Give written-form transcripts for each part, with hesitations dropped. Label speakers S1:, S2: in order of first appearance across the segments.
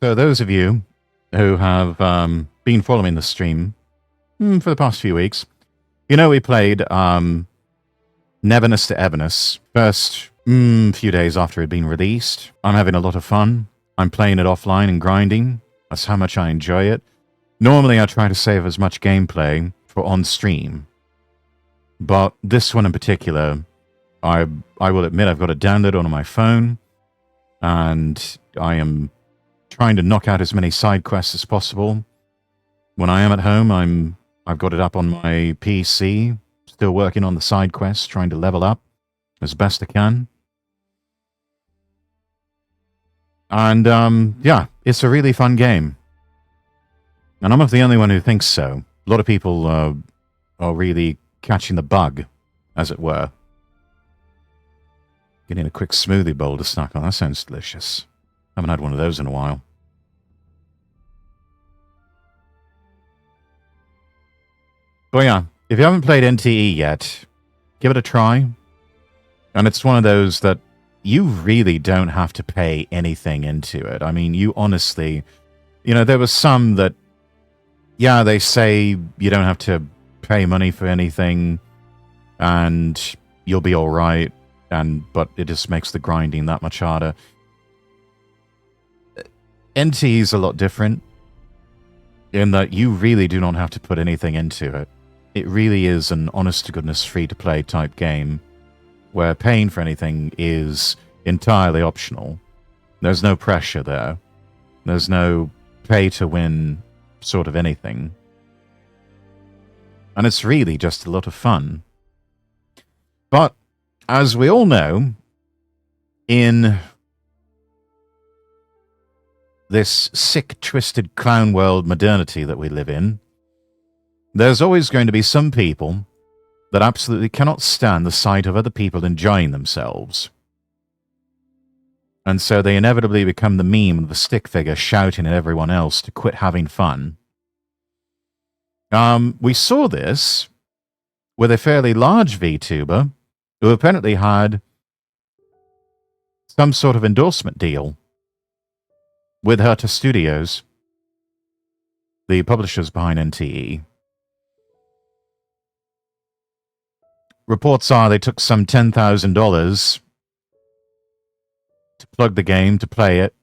S1: So those of you who have been following the stream for the past few weeks, you know we played Neverness to Everness first few days after it had been released. I'm having a lot of fun. I'm playing it offline and grinding. That's how much I enjoy it. Normally I try to save as much gameplay for on stream, but this one in particular, I will admit I've got it downloaded on my phone, and I am trying to knock out as many side quests as possible. When I am at home, I've got it up on my PC, still working on the side quests, trying to level up as best I can. And yeah, it's a really fun game. And I'm not the only one who thinks so. A lot of people are really catching the bug, as it were. Getting a quick smoothie bowl to snack on. That sounds delicious. Haven't had one of those in a while. But yeah, if you haven't played NTE yet, give it a try. And it's one of those that you really don't have to pay anything into it. I mean, you honestly, you know, there was some that, yeah, they say you don't have to pay money for anything and you'll be all right. But it just makes the grinding that much harder. NTE is a lot different in that you really do not have to put anything into it. It really is an honest-to-goodness free-to-play type game where paying for anything is entirely optional. There's no pressure there. There's no pay-to-win sort of anything. And it's really just a lot of fun. But, as we all know, in this sick, twisted clown world modernity that we live in, there's always going to be some people that absolutely cannot stand the sight of other people enjoying themselves. And so they inevitably become the meme of the stick figure shouting at everyone else to quit having fun. We saw this with a fairly large VTuber who apparently had some sort of endorsement deal with Herta Studios, the publishers behind NTE. Reports are they took some $10,000 to plug the game, to play it,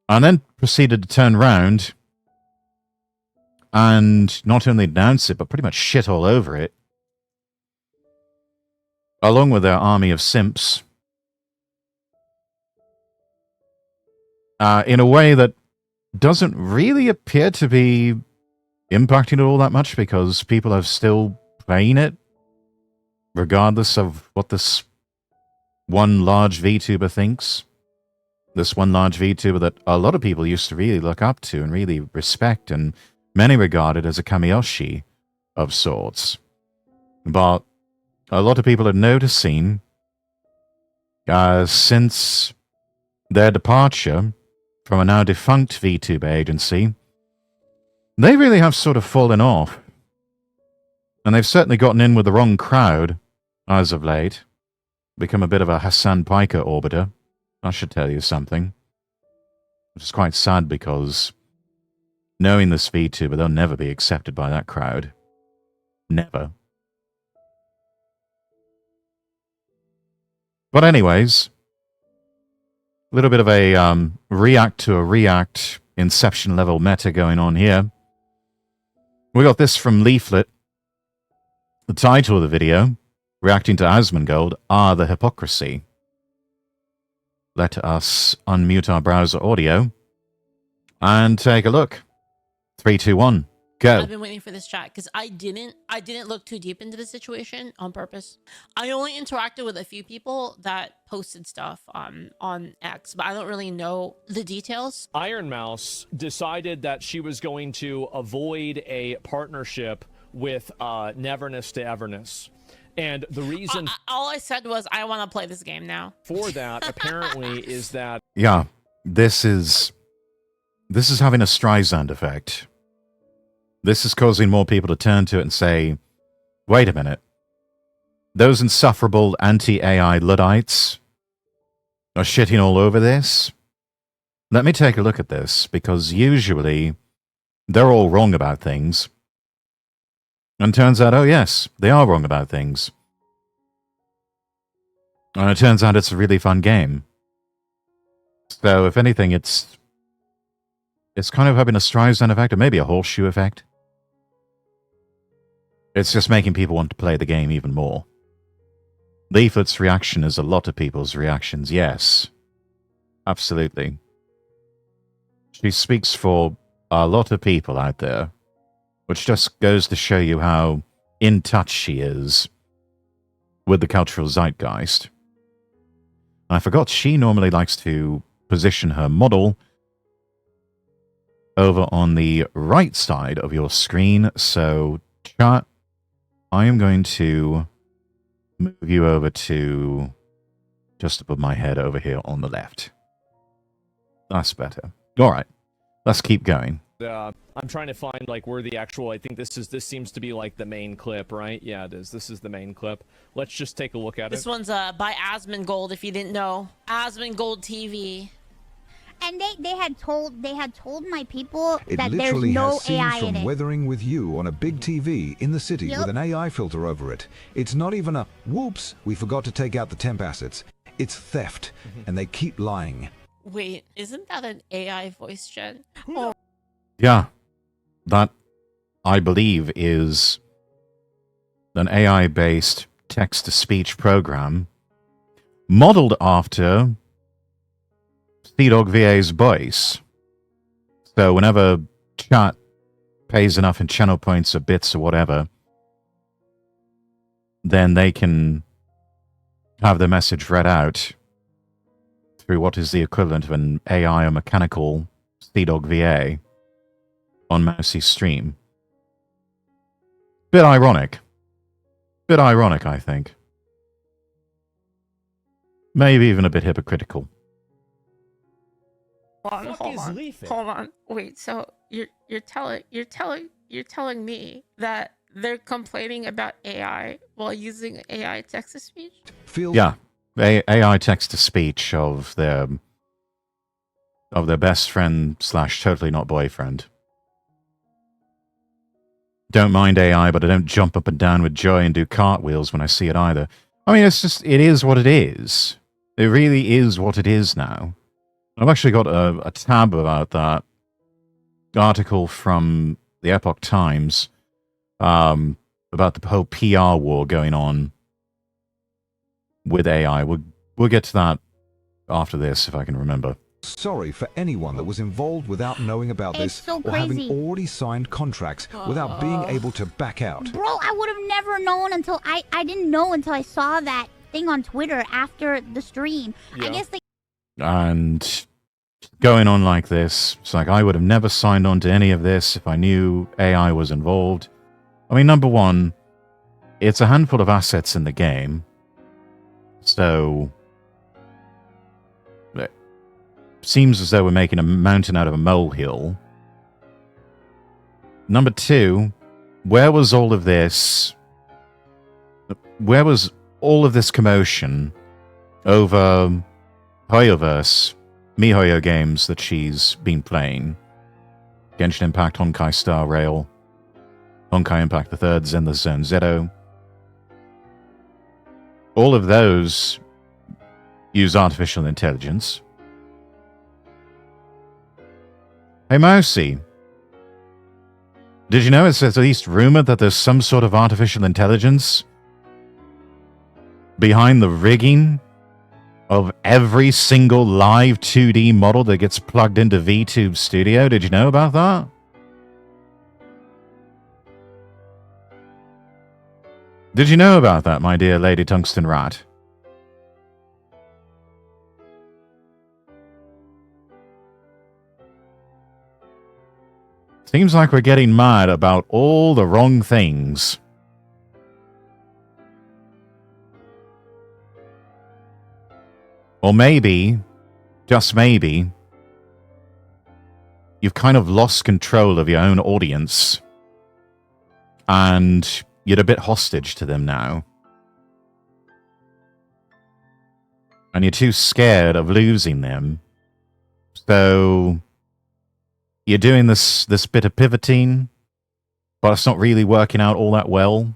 S1: and then proceeded to turn around and not only announce it, but pretty much shit all over it, along with their army of simps, in a way that doesn't really appear to be impacting it all that much, because people are still playing it, regardless of what this one large VTuber thinks. This one large VTuber that a lot of people used to really look up to and really respect, and many regarded as a kamiyoshi of sorts. But a lot of people are noticing, since their departure from a now defunct VTuber agency, they really have sort of fallen off. And they've certainly gotten in with the wrong crowd as of late. Become a bit of a Hassan Piker orbiter. I should tell you something. Which is quite sad, because knowing this VTuber, they'll never be accepted by that crowd. Never. But anyways, a little bit of a react to a react Inception level meta going on here. We got this from Leaflet. The title of the video, reacting to Asmongold, Are the Hypocrisy. Let us unmute our browser audio and take a look. 3, 2, 1, go.
S2: I've been waiting for this chat because I didn't look too deep into the situation on purpose. I only interacted with a few people that posted stuff on X, but I don't really know the details.
S3: Iron Mouse decided that she was going to avoid a partnership with Neverness to Everness. And the reason
S2: all I said was I want to play this game now.
S3: For that, apparently, is that
S1: yeah, this is having a Streisand effect. This is causing more people to turn to it and say, wait a minute. Those insufferable anti-AI Luddites are shitting all over this. Let me take a look at this, because usually they're all wrong about things. And turns out, oh yes, they are wrong about things. And it turns out it's a really fun game. So if anything, it's kind of having a Streisand effect, or maybe a horseshoe effect. It's just making people want to play the game even more. Leaflet's reaction is a lot of people's reactions, yes. Absolutely. She speaks for a lot of people out there, which just goes to show you how in touch she is with the cultural zeitgeist. I forgot she normally likes to position her model over on the right side of your screen. So, chat, I am going to move you over to just above my head over here on the left. That's better. All right, let's keep going.
S3: I'm trying to find like where the actual. I think this seems to be like the main clip, right? Yeah, it is. This is the main clip. Let's just take a look at it.
S2: This one's by Asmongold, if you didn't know. Asmongold TV.
S4: And they had told my people
S5: It
S4: that there's
S5: literally
S4: no
S5: has scenes
S4: AI in
S5: from
S4: it.
S5: Weathering with You on a big TV in the city
S4: Yep.
S5: with an AI filter over it. It's not even a, whoops, we forgot to take out the temp assets. It's theft, and they keep lying.
S2: Wait, isn't that an AI voice gen? Oh,
S1: Yeah, that, I believe, is an AI-based text-to-speech program modeled after Dog VA's voice. So whenever chat pays enough in channel points or bits or whatever, then they can have the message read out through what is the equivalent of an AI or mechanical Dog VA on Mousie's stream. Bit ironic, I think. Maybe even a bit hypocritical.
S2: Hold on. Wait, so you're telling me that they're complaining about AI while using AI text to speech?
S1: Yeah, AI text to speech of their best friend / totally not boyfriend. Don't mind AI, but I don't jump up and down with joy and do cartwheels when I see it either. I mean, it is what it is. It really is what it is now. I've actually got a tab about that article from the Epoch Times about the whole PR war going on with AI. We'll get to that after this, if I can remember.
S5: Sorry for anyone that was involved without knowing about
S4: It's
S5: this
S4: so
S5: or having
S4: crazy.
S5: already signed contracts without being able to back out.
S4: Bro, I would have never known until I didn't know until I saw that thing on Twitter after the stream.
S3: Yeah.
S4: I guess they
S1: And going on like this, it's like I would have never signed on to any of this if I knew AI was involved. I mean, number one, it's a handful of assets in the game. So it seems as though we're making a mountain out of a molehill. Number two, where was all of this? Where was all of this commotion over Hoyoverse, MiHoYo games that she's been playing? Genshin Impact, Honkai Star Rail, Honkai Impact the Third, Zen the Zone Zero. All of those use artificial intelligence. Hey, Mousy. Did you know it's at least rumored that there's some sort of artificial intelligence behind the rigging of every single live 2D model that gets plugged into VTube Studio? Did you know about that? Did you know about that, my dear Lady Tungsten Rat? Seems like we're getting mad about all the wrong things. Or maybe, just maybe, you've kind of lost control of your own audience and you're a bit hostage to them now. And you're too scared of losing them. So you're doing this bit of pivoting, but it's not really working out all that well.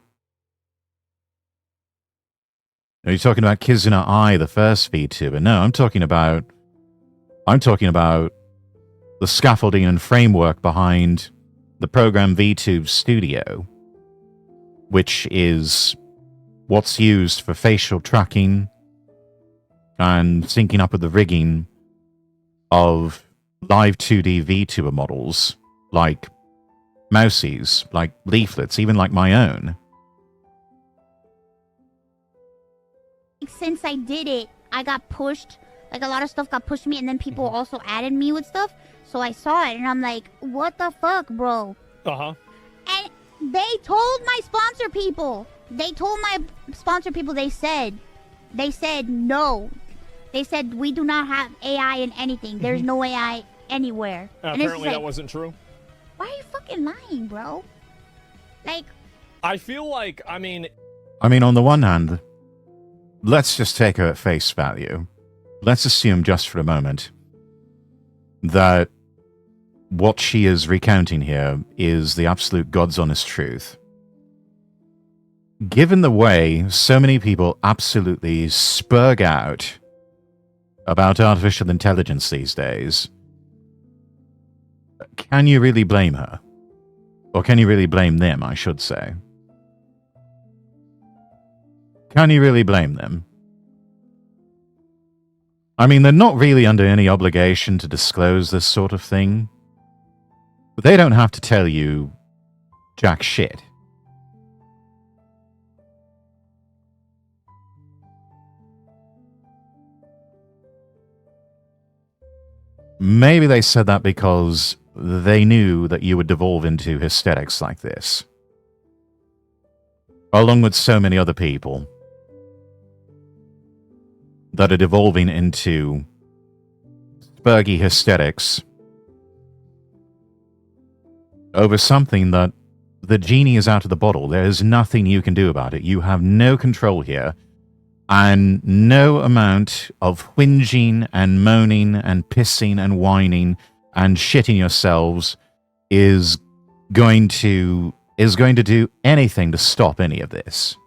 S1: Are you talking about Kizuna Ai, the first VTuber? No, I'm talking about the scaffolding and framework behind the program VTube Studio, which is what's used for facial tracking and syncing up with the rigging of live 2D VTuber models, like Mousies, like leaflets, even like my own.
S4: Since I did it, I got pushed. Like, a lot of stuff got pushed to me, and then people also added me with stuff. So I saw it, and I'm like, what the fuck, bro?
S3: Uh-huh.
S4: And they told my sponsor people. They said no. They said, we do not have AI in anything. There's no AI anywhere. And
S3: Apparently
S4: like,
S3: that wasn't true.
S4: why are you fucking lying, bro? Like,
S3: I feel like, I mean,
S1: on the one hand, let's just take her at face value. Let's assume just for a moment that what she is recounting here is the absolute God's honest truth. Given the way so many people absolutely spurg out about artificial intelligence these days, can you really blame her? Or can you really blame them, I should say? Can you really blame them? They're not really under any obligation to disclose this sort of thing. But they don't have to tell you jack shit. Maybe they said that because they knew that you would devolve into hysterics like this. Along with so many other people that are devolving into spurgy hysterics over something that the genie is out of the bottle. There is nothing you can do about it. You have no control here. And no amount of whinging and moaning and pissing and whining and shitting yourselves is going to do anything to stop any of this.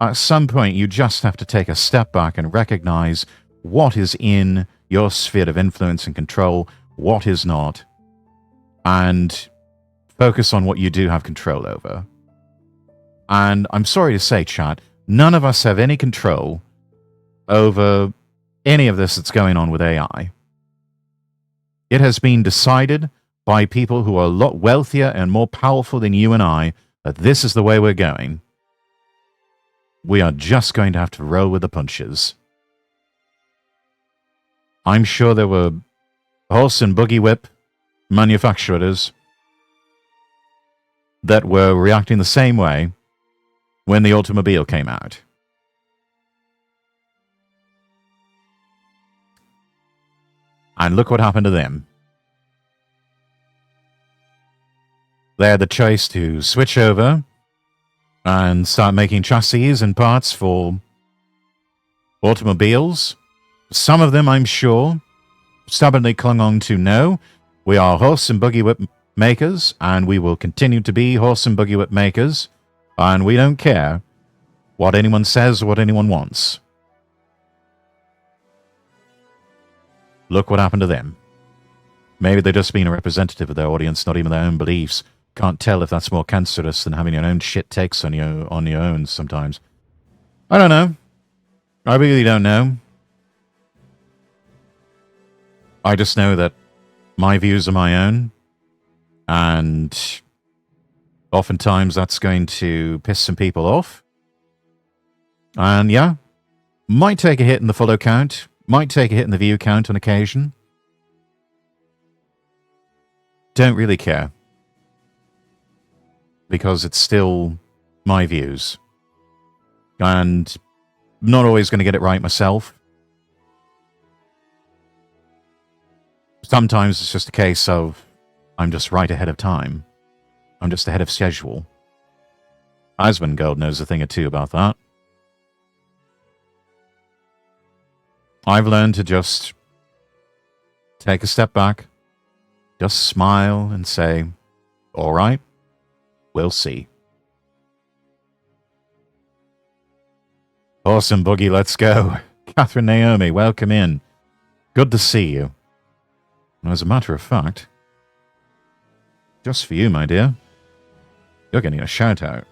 S1: At some point, you just have to take a step back and recognize what is in your sphere of influence and control, what is not, and focus on what you do have control over. And I'm sorry to say, chat, none of us have any control over any of this that's going on with AI. It has been decided by people who are a lot wealthier and more powerful than you and I that this is the way we're going. We are just going to have to roll with the punches. I'm sure there were horse and buggy whip manufacturers that were reacting the same way when the automobile came out. And look what happened to them. They had the choice to switch over and start making chassis and parts for automobiles. Some of them, I'm sure, stubbornly clung on to no, we are horse and buggy whip makers, and we will continue to be horse and buggy whip makers, and we don't care what anyone says or what anyone wants. Look what happened to them. Maybe they're just being a representative of their audience, not even their own beliefs. Can't tell if that's more cancerous than having your own shit takes on your own sometimes. I don't know. I really don't know. I just know that my views are my own, and oftentimes that's going to piss some people off. And yeah, might take a hit in the follow count, might take a hit in the view count on occasion. Don't really care. Because it's still my views. And not always going to get it right myself. Sometimes it's just a case of I'm just right ahead of time. I'm just ahead of schedule. Asmongold knows a thing or two about that. I've learned to just take a step back, just smile and say, all right, we'll see. Awesome, Boogie, let's go. Catherine Naomi, welcome in. Good to see you. And as a matter of fact, just for you, my dear, you're getting a shout out.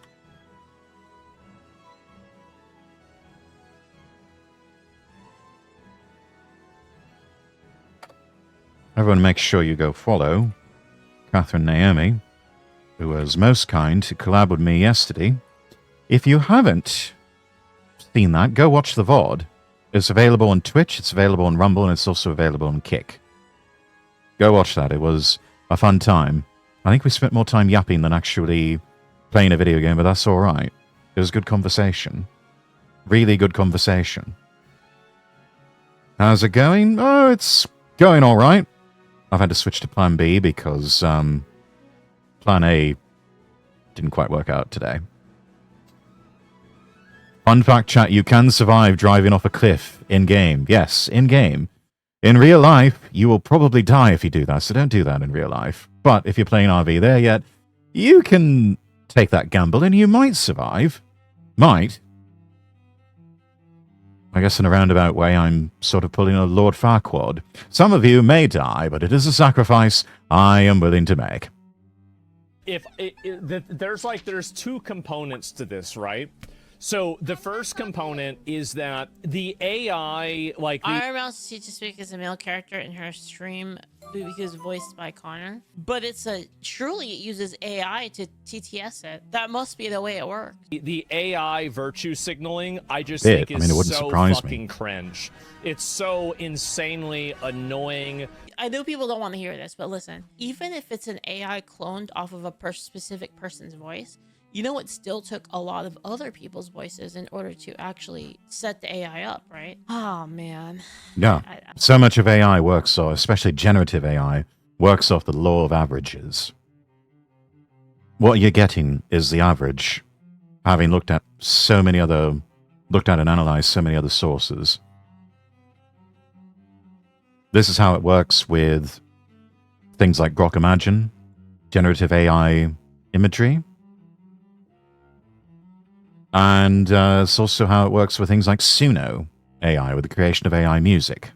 S1: Everyone make sure you go follow Catherine Naomi, who was most kind to collab with me yesterday. If you haven't seen that, go watch the VOD. It's available on Twitch, it's available on Rumble, and it's also available on Kick. Go watch that. It was a fun time. I think we spent more time yapping than actually playing a video game, but that's all right. It was good conversation. Really good conversation. How's it going? Oh, it's going all right. I've had to switch to Plan B because Plan A didn't quite work out today. Fun fact, chat, you can survive driving off a cliff in-game. Yes, in-game. In real life, you will probably die if you do that, so don't do that in real life. But if you're playing RV there yet, you can take that gamble and you might survive. Might. I guess in a roundabout way, I'm sort of pulling a Lord Farquaad. Some of you may die, but it is a sacrifice I am willing to make.
S3: There's two components to this, right? So the first component is that the AI, like
S2: Iron Mouse teaches to speak as a male character in her stream because voiced by Connor. But surely it uses AI to TTS it. That must be the way it works.
S3: The AI virtue signaling, I just think is so fucking cringe. It's so insanely annoying.
S2: I know people don't want to hear this, but listen, even if it's an AI cloned off of a specific person's voice, you know, it still took a lot of other people's voices in order to actually set the AI up, right? Oh, man.
S1: Yeah. So much of AI works, or especially generative AI, works off the law of averages. What you're getting is the average, having looked at and analyzed so many other sources. This is how it works with things like Grok Imagine, generative AI imagery. And it's also how it works with things like Suno AI, with the creation of AI music.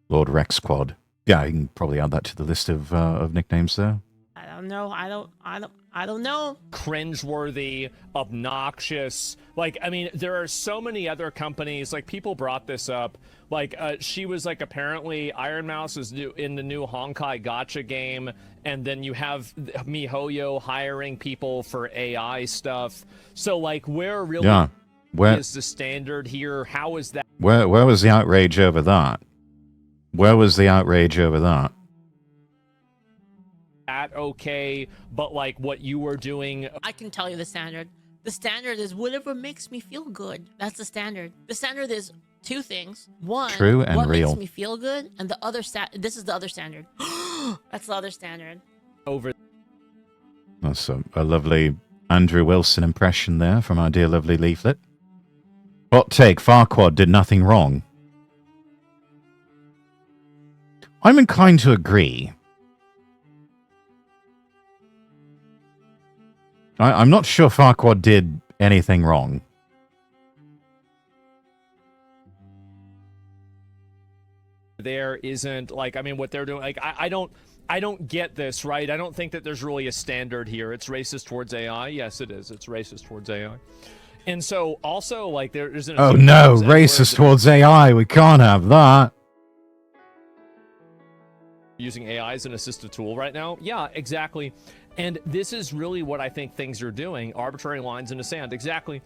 S1: Lord Rex Quad. Yeah, you can probably add that to the list of nicknames there.
S2: I don't know. I don't know.
S3: Cringeworthy, obnoxious. Like, I mean, there are so many other companies. Like, people brought this up. Like, she was like, apparently Iron Mouse is in the new Honkai Gacha game, and then you have MiHoYo hiring people for AI stuff. So, like, where really is the standard here? How is that?
S1: Where was the outrage over that? Where was the outrage over that?
S3: Okay, but like what you were doing.
S2: I can tell you the standard. The standard is whatever makes me feel good. That's the standard. The standard is two things. One,
S1: true and
S2: what
S1: real.
S2: Makes me feel good, and the other this is the other standard. That's the other standard.
S3: Over.
S1: That's a lovely Andrew Wilson impression there from our dear lovely Leaflet. Hot take, Farquaad did nothing wrong. I'm inclined to agree. I'm not sure Farquaad did anything wrong.
S3: There isn't, like, I mean, what they're doing, like, I don't get this, right? I don't think that there's really a standard here. It's racist towards AI. Yes, it is. It's racist towards AI. And so, also, like, there isn't...
S1: Oh, no, racist towards AI. We can't have that.
S3: Using AI as an assistive tool right now? Yeah, exactly. And this is really what I think things are doing. Arbitrary lines in the sand. Exactly.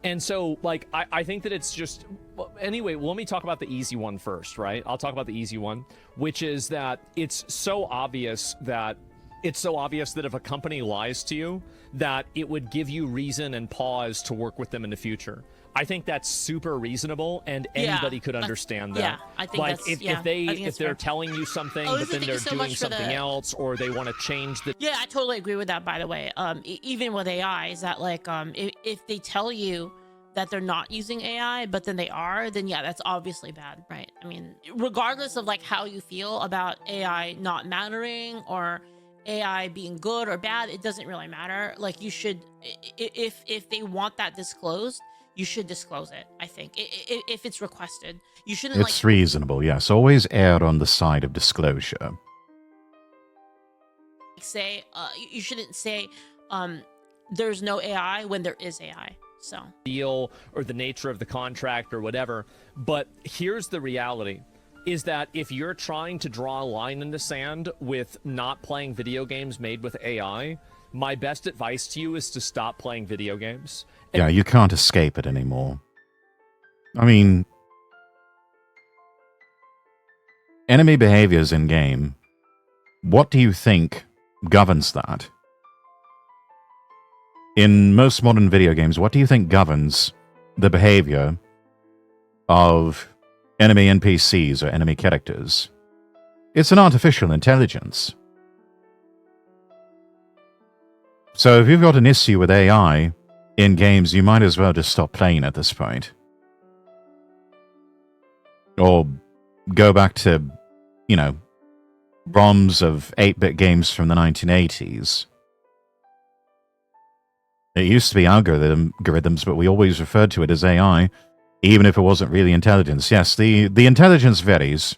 S3: And so, like, I think that it's just... Well, anyway, let me talk about the easy one first, right? I'll talk about the easy one, which is that it's so obvious that if a company lies to you, that it would give you reason and pause to work with them in the future. I think that's super reasonable, and anybody could understand that.
S2: Yeah, I think
S3: like,
S2: that's...
S3: if they're telling you something, but then they're doing something else, or they want to change the...
S2: Yeah, I totally agree with that, by the way. Even with AI, is that, like, if they tell you that they're not using AI, but then they are, then yeah, that's obviously bad, right? I mean, regardless of like how you feel about AI not mattering or AI being good or bad, it doesn't really matter. Like you should, if they want that disclosed, you should disclose it. I think if it's requested, you shouldn't
S1: It's reasonable, yes. Always err on the side of disclosure.
S2: Say you shouldn't say there's no AI when there is AI. So
S3: deal or the nature of the contract or whatever. But here's the reality, is that if you're trying to draw a line in the sand with not playing video games made with AI, my best advice to you is to stop playing video games.
S1: Yeah, you can't escape it anymore. I mean, enemy behaviors in game, what do you think governs that? In most modern video games, what do you think governs the behavior of enemy NPCs or enemy characters? It's an artificial intelligence. So if you've got an issue with AI in games, you might as well just stop playing at this point. Or go back to, you know, ROMs of 8-bit games from the 1980s. It used to be algorithms, but we always referred to it as AI, even if it wasn't really intelligence. Yes, the intelligence varies,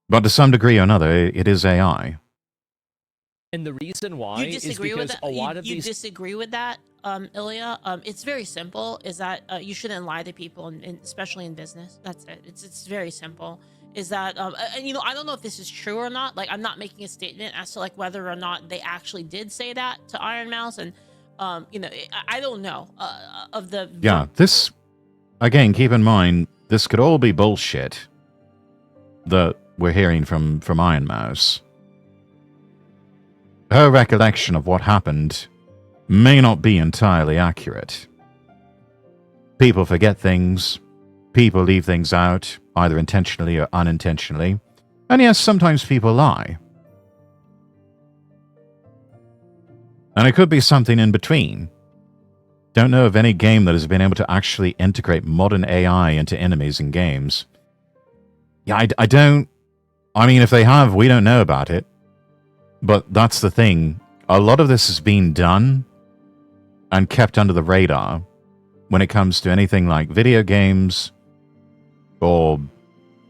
S1: but to some degree or another, it is AI.
S3: And the reason why is because a lot of
S2: you
S3: these...
S2: disagree with that, Ilya? It's very simple, is that you shouldn't lie to people, especially in business. That's it. It's very simple. Is that, and, you know, I don't know if this is true or not. Like, I'm not making a statement as to, like, whether or not they actually did say that to Iron Mouse. And, you know, I don't know of the...
S1: Yeah, this, again, keep in mind, this could all be bullshit that we're hearing from Iron Mouse. Her recollection of what happened may not be entirely accurate. People forget things. People leave things out, either intentionally or unintentionally. And yes, sometimes people lie. And it could be something in between. Don't know of any game that has been able to actually integrate modern AI into enemies in games. Yeah, I don't... I mean, if they have, we don't know about it. But that's the thing. A lot of this has been done and kept under the radar when it comes to anything like video games or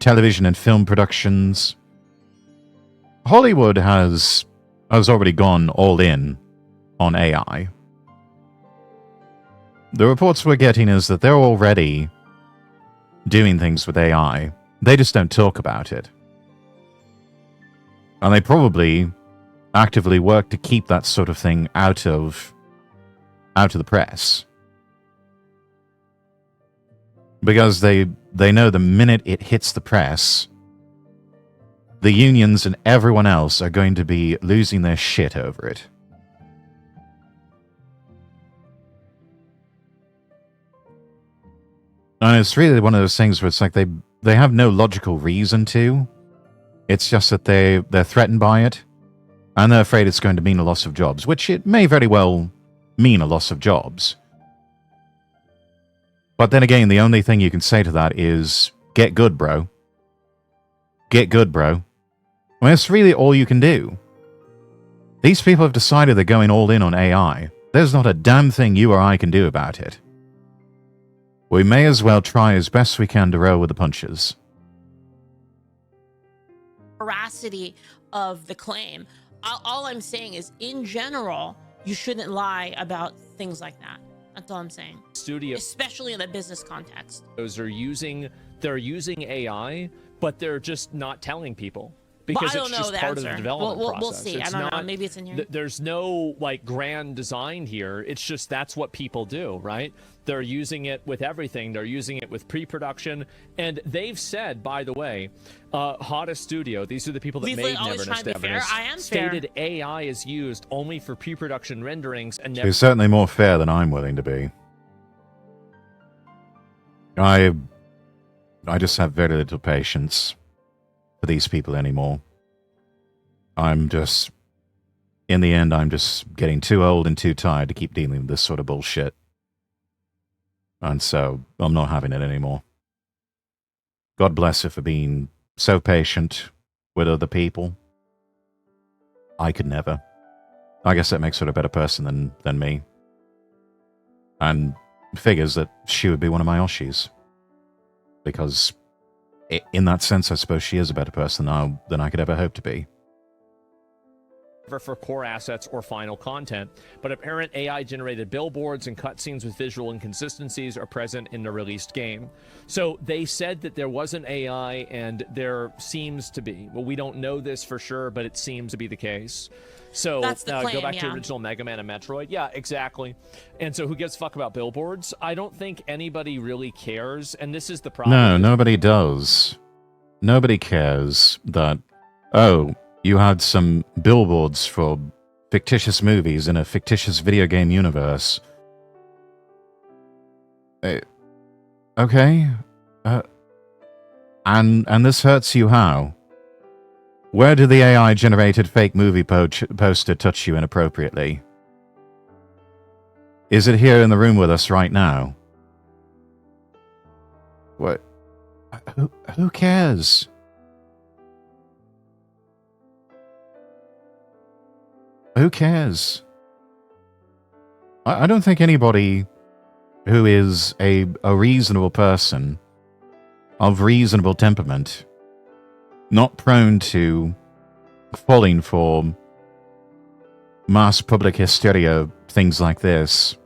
S1: television and film productions. Hollywood has already gone all in on AI. The reports we're getting is that they're already doing things with AI. They just don't talk about it. And they probably actively work to keep that sort of thing out of the press. Because they know the minute it hits the press, the unions and everyone else are going to be losing their shit over it. And it's really one of those things where it's like they have no logical reason to. It's just that they're threatened by it. And they're afraid it's going to mean a loss of jobs, which it may very well mean a loss of jobs. But then again, the only thing you can say to that is, get good, bro. Get good, bro. I mean, that's really all you can do. These people have decided they're going all in on AI. There's not a damn thing you or I can do about it. We may as well try as best we can to roll with the punches.
S2: Veracity of the claim. All I'm saying is, in general, you shouldn't lie about things like that. That's all I'm saying.
S3: Studio,
S2: especially in a business context.
S3: Those are using AI, but they're just not telling people because it's just part of the development process.
S2: We'll see. I don't know. Maybe it's in here.
S3: There's no like grand design here. It's just that's what people do, right? They're using it with everything. They're using it with pre-production, and they've said, by the way, Hottest Studio. These are the people that made Never Nest Evidence.
S2: I am
S3: stated fair. AI is used only for pre-production renderings and.
S1: It's certainly more fair than I'm willing to be. I just have very little patience for these people anymore. In the end, I'm just getting too old and too tired to keep dealing with this sort of bullshit. And so I'm not having it anymore. God bless her for being so patient with other people. I could never. I guess that makes her a better person than me. And figures that she would be one of my Oshis. Because in that sense, I suppose she is a better person than I could ever hope to be.
S3: For core assets or final content, but apparent AI-generated billboards and cutscenes with visual inconsistencies are present in the released game. So they said that there was an AI, and there seems to be. Well, we don't know this for sure, but it seems to be the case. So
S2: That's the claim,
S3: go back to
S2: yeah.
S3: original Mega Man and Metroid. Yeah, exactly. And so who gives a fuck about billboards? I don't think anybody really cares, and this is the problem.
S1: No, nobody does. Nobody cares that, oh, you had some billboards for fictitious movies in a fictitious video game universe. Okay. And this hurts you how? Where did the AI-generated fake movie poster touch you inappropriately? Is it here in the room with us right now? What? Who cares? Who cares? I don't think anybody who is a reasonable person of reasonable temperament, not prone to falling for mass public hysteria, things like this,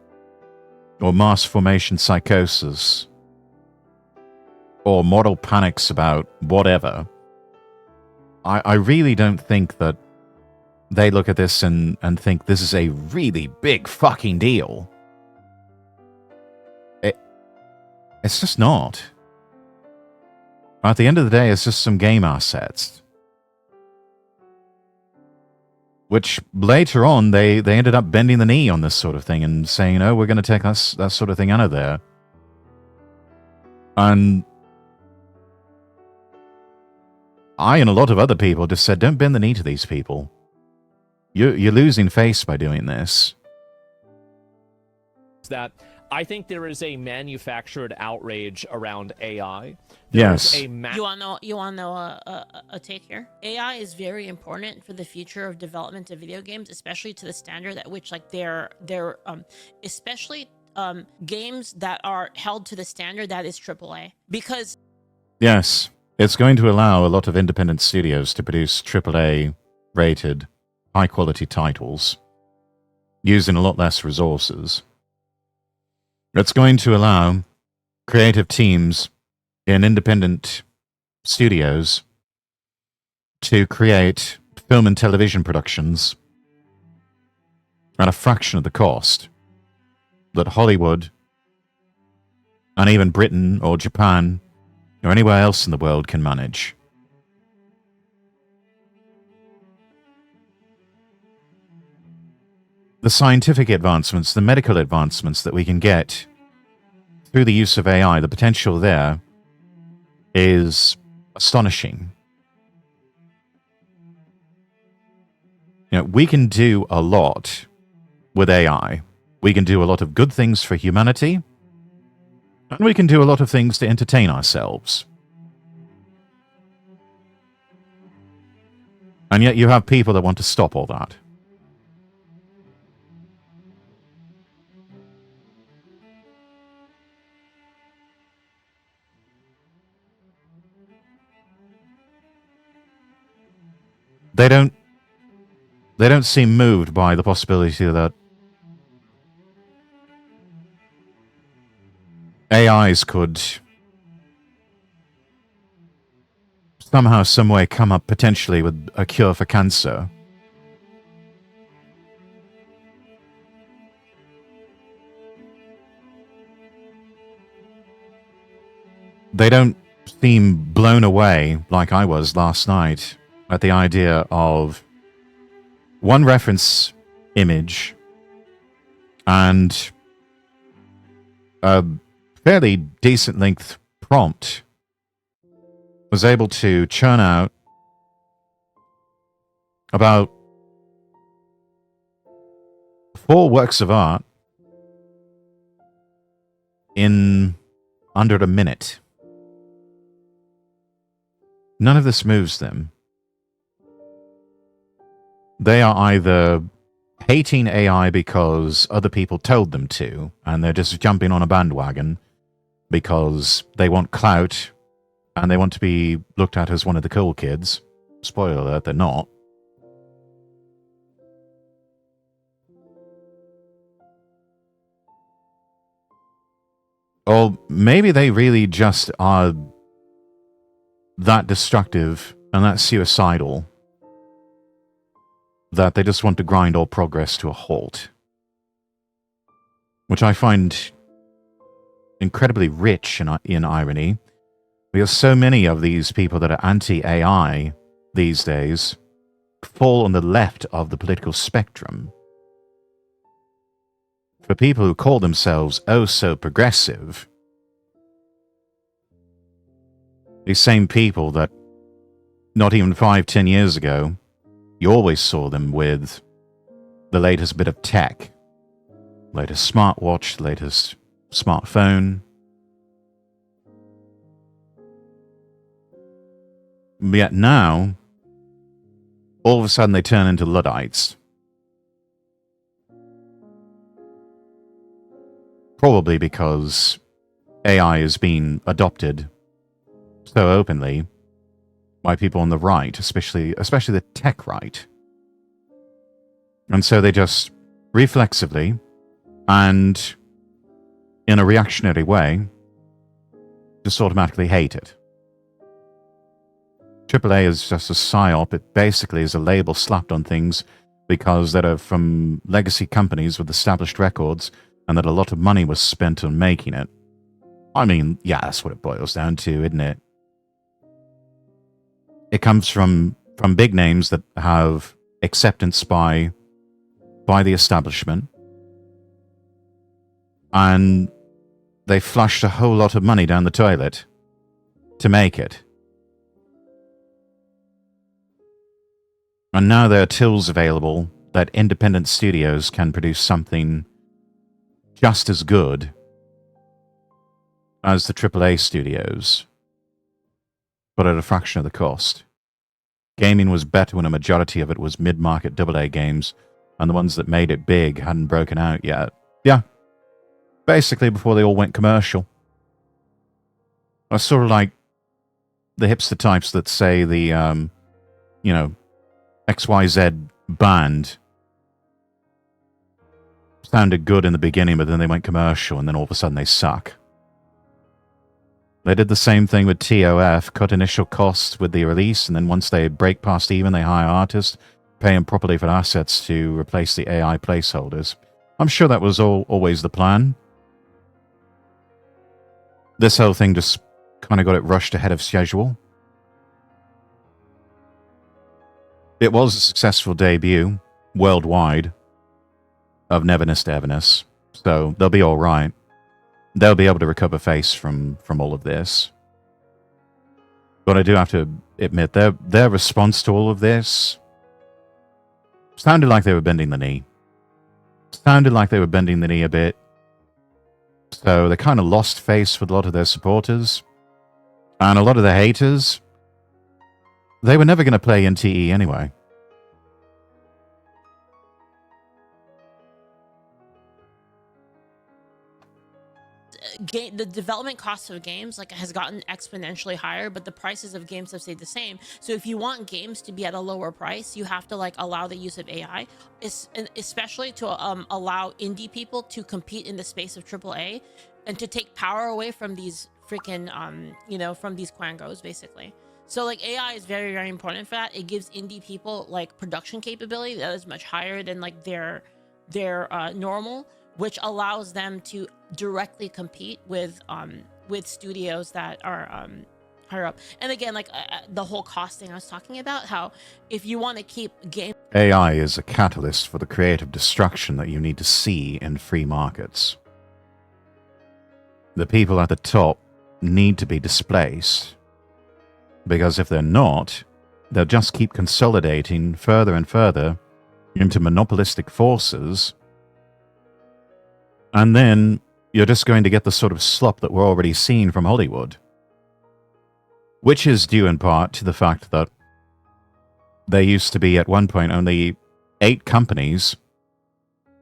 S1: or mass formation psychosis, or moral panics about whatever. I really don't think that they look at this and think this is a really big fucking deal. It's just not. At the end of the day, it's just some game assets. Which later on, they ended up bending the knee on this sort of thing and saying, oh, we're going to take that sort of thing out of there. And I and a lot of other people just said, don't bend the knee to these people. You're losing face by doing this.
S3: That I think there is a manufactured outrage around AI.
S1: Yes.
S2: You want to know a take here? AI is very important for the future of development of video games, especially to the standard at which like they're especially games that are held to the standard that is AAA. Because
S1: yes, it's going to allow a lot of independent studios to produce AAA rated high quality titles using a lot less resources. It's going to allow creative teams in independent studios to create film and television productions at a fraction of the cost that Hollywood and even Britain or Japan or anywhere else in the world can manage. The scientific advancements, the medical advancements that we can get through the use of AI, the potential there is astonishing. You know, we can do a lot with AI. We can do a lot of good things for humanity, and we can do a lot of things to entertain ourselves. And yet you have people that want to stop all that. They don't seem moved by the possibility that AIs could somehow, some way come up potentially with a cure for cancer. They don't seem blown away like I was last night at the idea of one reference image and a fairly decent length prompt was able to churn out about 4 works of art in under a minute. None of this moves them. They are either hating AI because other people told them to, and they're just jumping on a bandwagon because they want clout and they want to be looked at as one of the cool kids. Spoiler alert, they're not. Or maybe they really just are that destructive and that suicidal that they just want to grind all progress to a halt. Which I find incredibly rich in irony, because so many of these people that are anti-AI these days fall on the left of the political spectrum. For people who call themselves oh so progressive, these same people that not even 5-10 years ago, you always saw them with the latest bit of tech, latest smartwatch, latest smartphone. Yet now, all of a sudden they turn into Luddites. Probably because AI is being adopted so openly by people on the right, especially the tech right. And so they just reflexively and in a reactionary way just automatically hate it. AAA is just a psyop. It basically is a label slapped on things because that are from legacy companies with established records and that a lot of money was spent on making it. I mean, yeah, that's what it boils down to, isn't it? It comes from big names that have acceptance by the establishment, and they flushed a whole lot of money down the toilet to make it. And now there are tools available that independent studios can produce something just as good as the AAA studios, but at a fraction of the cost. Gaming was better when a majority of it was mid-market AA games, and the ones that made it big hadn't broken out yet. Yeah, basically before they all went commercial. That's sort of like the hipster types that say the, XYZ band sounded good in the beginning, but then they went commercial, and then all of a sudden they suck. They did the same thing with TOF, cut initial costs with the release, and then once they break past even, they hire artists, pay them properly for assets to replace the AI placeholders. I'm sure that was always the plan. This whole thing just kind of got it rushed ahead of schedule. It was a successful debut worldwide of Neverness to Everness, so they'll be all right. They'll be able to recover face from all of this. But I do have to admit, their response to all of this sounded like they were bending the knee. Sounded like they were bending the knee a bit. So they kind of lost face with a lot of their supporters. And a lot of the haters, they were never going to play NTE anyway.
S2: The development cost of games has gotten exponentially higher, but the prices of games have stayed the same. So if you want games to be at a lower price, you have to allow the use of AI, especially to allow indie people to compete in the space of AAA and to take power away from these freaking from these quangos basically. So AI is very, very important for that. It gives indie people production capability that is much higher than their normal, which allows them to directly compete with studios that are higher up. And again, the whole cost thing I was talking about, how if you want to keep game
S1: AI is a catalyst for the creative destruction that you need to see in free markets. The people at the top need to be displaced, because if they're not, they'll just keep consolidating further and further into monopolistic forces. And then you're just going to get the sort of slop that we're already seeing from Hollywood. Which is due in part to the fact that there used to be at one point only 8 companies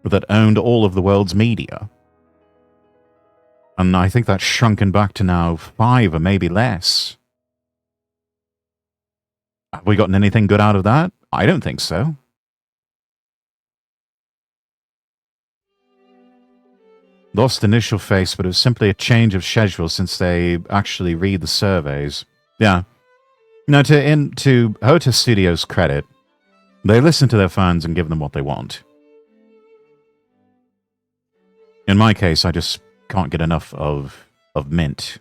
S1: that owned all of the world's media. And I think that's shrunken back to now 5 or maybe less. Have we gotten anything good out of that? I don't think so. Lost initial face, but it was simply a change of schedule since they actually read the surveys. Yeah. No, to Hota Studios' credit, they listen to their fans and give them what they want. In my case, I just can't get enough of Mint,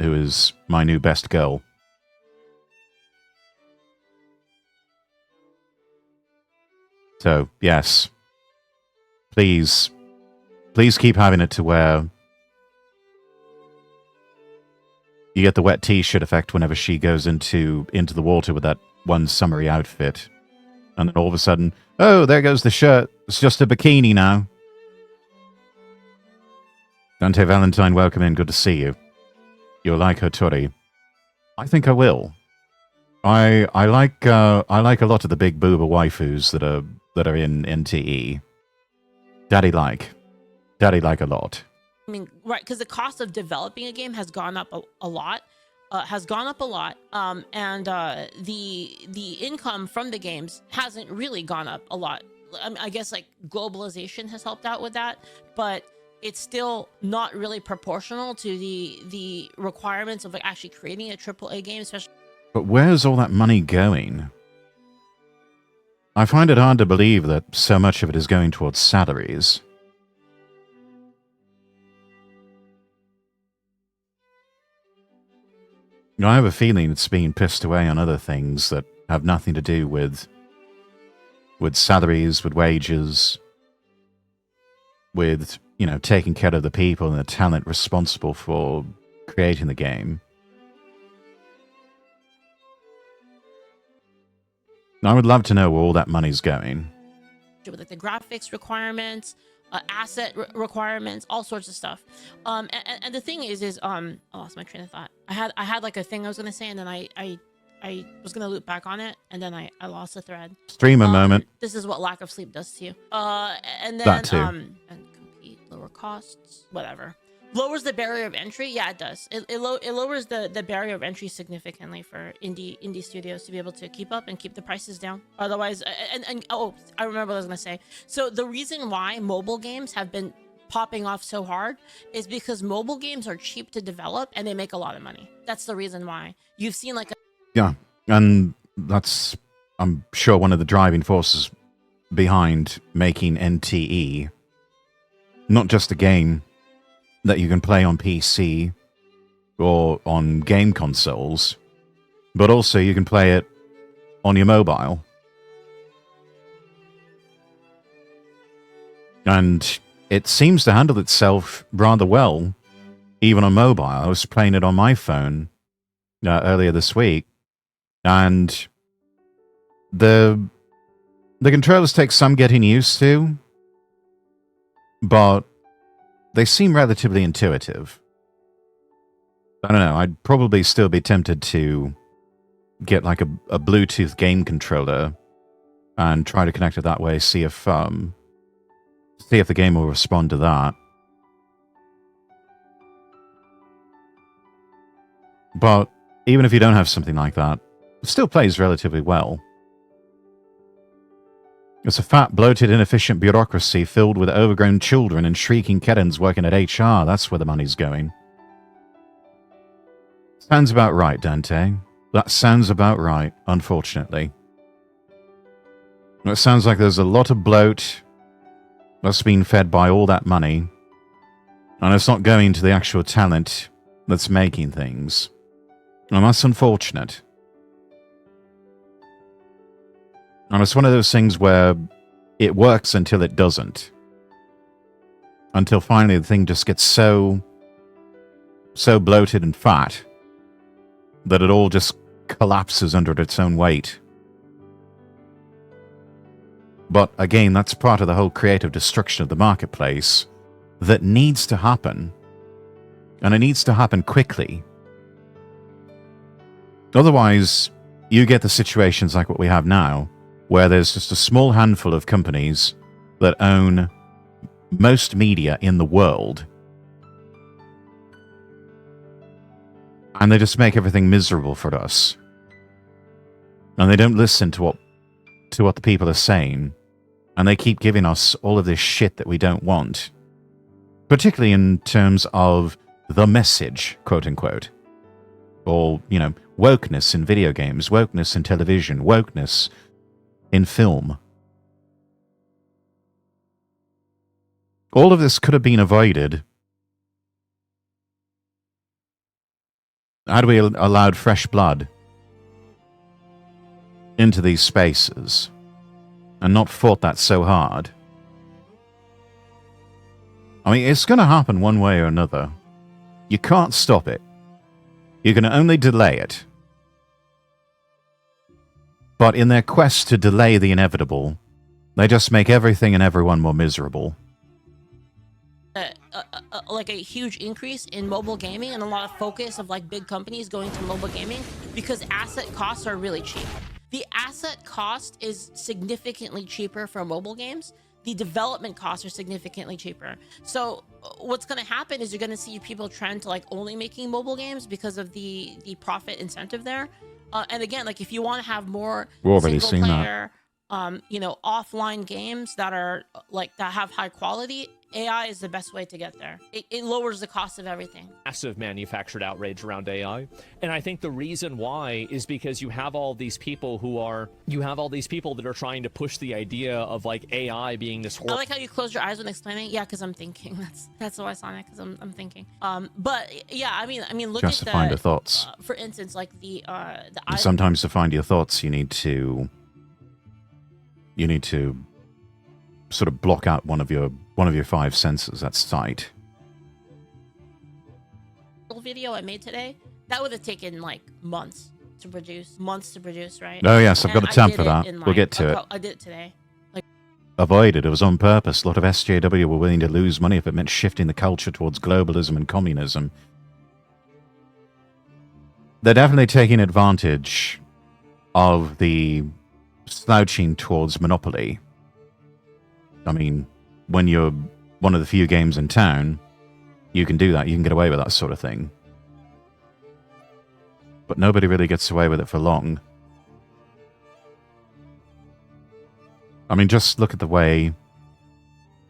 S1: who is my new best girl. So, yes. Please keep having it to where you get the wet t-shirt effect whenever she goes into the water with that one summery outfit. And then all of a sudden, oh, there goes the shirt. It's just a bikini now. Dante Valentine, welcome in. Good to see you. You'll like Hotori. I think I will. I like a lot of the big booba waifus that are in NTE. Daddy like a lot.
S2: I mean, right, because the cost of developing a game has gone up a lot. And the income from the games hasn't really gone up a lot. I mean, I guess like globalization has helped out with that, but it's still not really proportional to the requirements of like actually creating a AAA game, especially.
S1: But where's all that money going? I find it hard to believe that so much of it is going towards salaries. I have a feeling it's being pissed away on other things that have nothing to do with salaries, with wages, with, taking care of the people and the talent responsible for creating the game. I would love to know where all that money's going.
S2: With like the graphics requirements, asset requirements, all sorts of stuff. And the thing is I lost my train of thought. I had like a thing I was gonna say, and then I was gonna loop back on it, and then I lost the thread.
S1: Streamer moment.
S2: This is what lack of sleep does to you. And then
S1: that too.
S2: And compete, lower costs, whatever. Lowers the barrier of entry. Yeah, it does. It lowers the barrier of entry significantly for indie studios to be able to keep up and keep the prices down. Otherwise, I remember what I was gonna say. So the reason why mobile games have been popping off so hard is because mobile games are cheap to develop and they make a lot of money. That's the reason why you've seen like
S1: yeah, and that's, I'm sure, one of the driving forces behind making NTE not just a game that you can play on PC or on game consoles, but also you can play it on your mobile. And it seems to handle itself rather well, even on mobile. I was playing it on my phone earlier this week, and the controllers take some getting used to, but they seem relatively intuitive. I don't know, I'd probably still be tempted to get like a Bluetooth game controller and try to connect it that way, see if the game will respond to that. But even if you don't have something like that, it still plays relatively well. It's a fat, bloated, inefficient bureaucracy filled with overgrown children and shrieking kittens working at HR. That's where the money's going. Sounds about right, Dante. That sounds about right, unfortunately. It sounds like there's a lot of bloat that's being fed by all that money, and it's not going to the actual talent that's making things. And that's unfortunate. And it's one of those things where it works until it doesn't. Until finally the thing just gets so bloated and fat that it all just collapses under its own weight. But again, that's part of the whole creative destruction of the marketplace, that needs to happen, and it needs to happen quickly. Otherwise, you get the situations like what we have now, where there's just a small handful of companies that own most media in the world, and they just make everything miserable for us. And they don't listen to what the people are saying, and they keep giving us all of this shit that we don't want, particularly in terms of the message, quote unquote, or, you know, wokeness in video games, wokeness in television, wokeness in film. All of this could have been avoided had we allowed fresh blood into these spaces and not fought that so hard. I mean, it's going to happen one way or another. You can't stop it. You can only delay it. But in their quest to delay the inevitable, they just make everything and everyone more miserable.
S2: Like a huge increase in mobile gaming and a lot of focus of like big companies going to mobile gaming because asset costs are really cheap. The asset cost is significantly cheaper for mobile games. The development costs are significantly cheaper. So what's going to happen is you're going to see people trend to like only making mobile games because of the profit incentive there. And again, like if you want to have more single player, you know, offline games that are like that have high quality, AI is the best way to get there. It lowers the cost of everything.
S3: Massive manufactured outrage around AI. And I think the reason why is because you have all these people that are trying to push the idea of like AI being this
S2: I like how you close your eyes when explaining. Yeah, because I'm thinking. That's why I saw it, because I'm thinking. But yeah, I mean, look
S1: just
S2: at
S1: to find your thoughts.
S2: For instance, like the
S1: sometimes to find your thoughts, you need to sort of block out one of your five senses. That's sight.
S2: Video I made today, that would have taken like months to produce, right?
S1: Oh yes, I've got a temp for that. We'll get to it.
S2: I did it today. Like,
S1: avoided. It was on purpose. A lot of SJW were willing to lose money if it meant shifting the culture towards globalism and communism. They're definitely taking advantage of the slouching towards monopoly. I mean, when you're one of the few games in town, you can do that. You can get away with that sort of thing. But nobody really gets away with it for long. I mean, just look at the way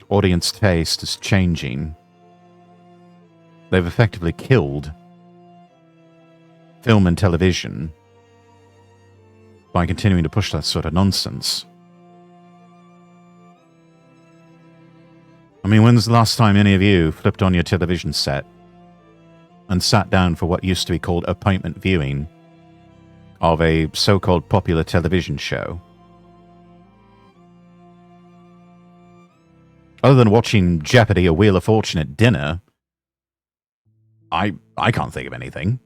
S1: audience taste is changing. They've effectively killed film and television by continuing to push that sort of nonsense. I mean, when's the last time any of you flipped on your television set and sat down for what used to be called appointment viewing of a so-called popular television show? Other than watching Jeopardy or Wheel of Fortune at dinner, I can't think of anything.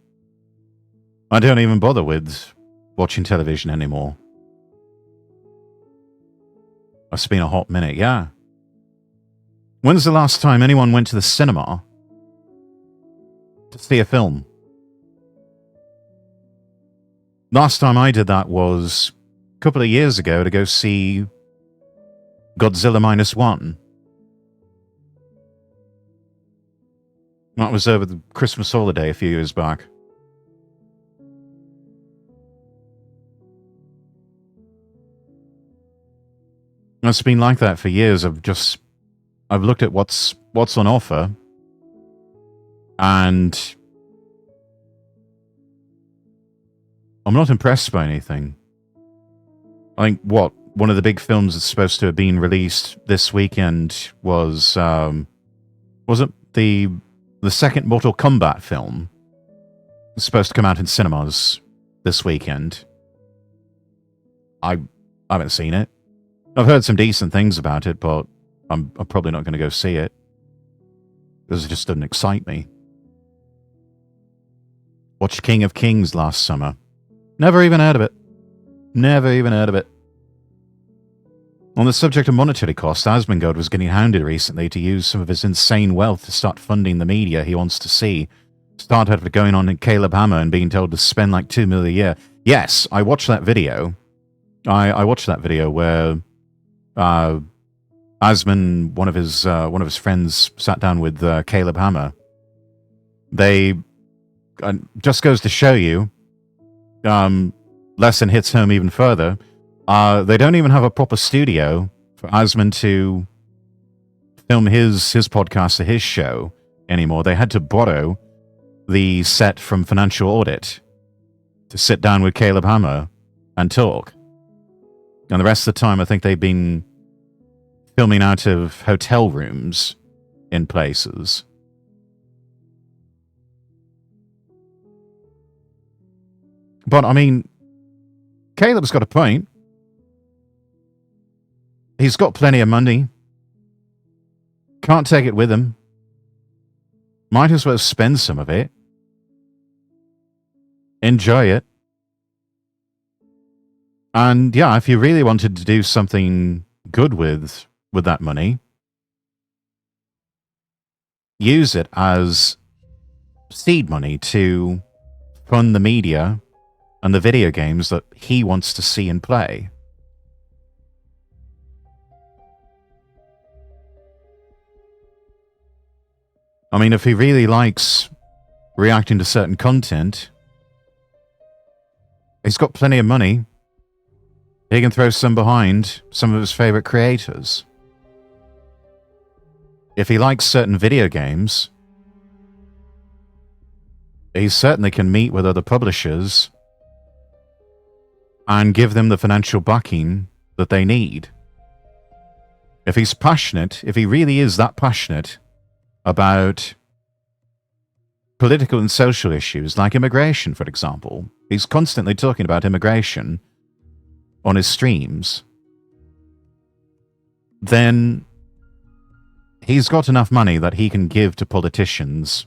S1: I don't even bother with watching television anymore. It's been a hot minute, yeah. When's the last time anyone went to the cinema to see a film? Last time I did that was a couple of years ago to go see Godzilla -1. That was over the Christmas holiday a few years back. It's been like that for years. I've looked at what's on offer, and I'm not impressed by anything. I think one of the big films that's supposed to have been released this weekend was it the second Mortal Kombat film? It's supposed to come out in cinemas this weekend. I haven't seen it. I've heard some decent things about it, but I'm probably not going to go see it because it just doesn't excite me. Watched King of Kings last summer. Never even heard of it. Never even heard of it. On the subject of monetary costs, Asmongold was getting hounded recently to use some of his insane wealth to start funding the media he wants to see. Start after going on in Caleb Hammer and being told to spend like $2 million a year. Yes, I watched that video. I watched that video where Asmon, one of his friends, sat down with Caleb Hammer. They just goes to show you. Lesson hits home even further. They don't even have a proper studio for Asmon to film his podcast or his show anymore. They had to borrow the set from Financial Audit to sit down with Caleb Hammer and talk. And the rest of the time, I think they've been filming out of hotel rooms in places. But, I mean, Caleb's got a point. He's got plenty of money. Can't take it with him. Might as well spend some of it. Enjoy it. And yeah, if you really wanted to do something good with that money, use it as seed money to fund the media and the video games that he wants to see and play. I mean, if he really likes reacting to certain content, he's got plenty of money. He can throw some behind some of his favorite creators. If he likes certain video games, he certainly can meet with other publishers and give them the financial backing that they need. If he's passionate, if he really is that passionate about political and social issues like immigration, for example, he's constantly talking about immigration on his streams, then he's got enough money that he can give to politicians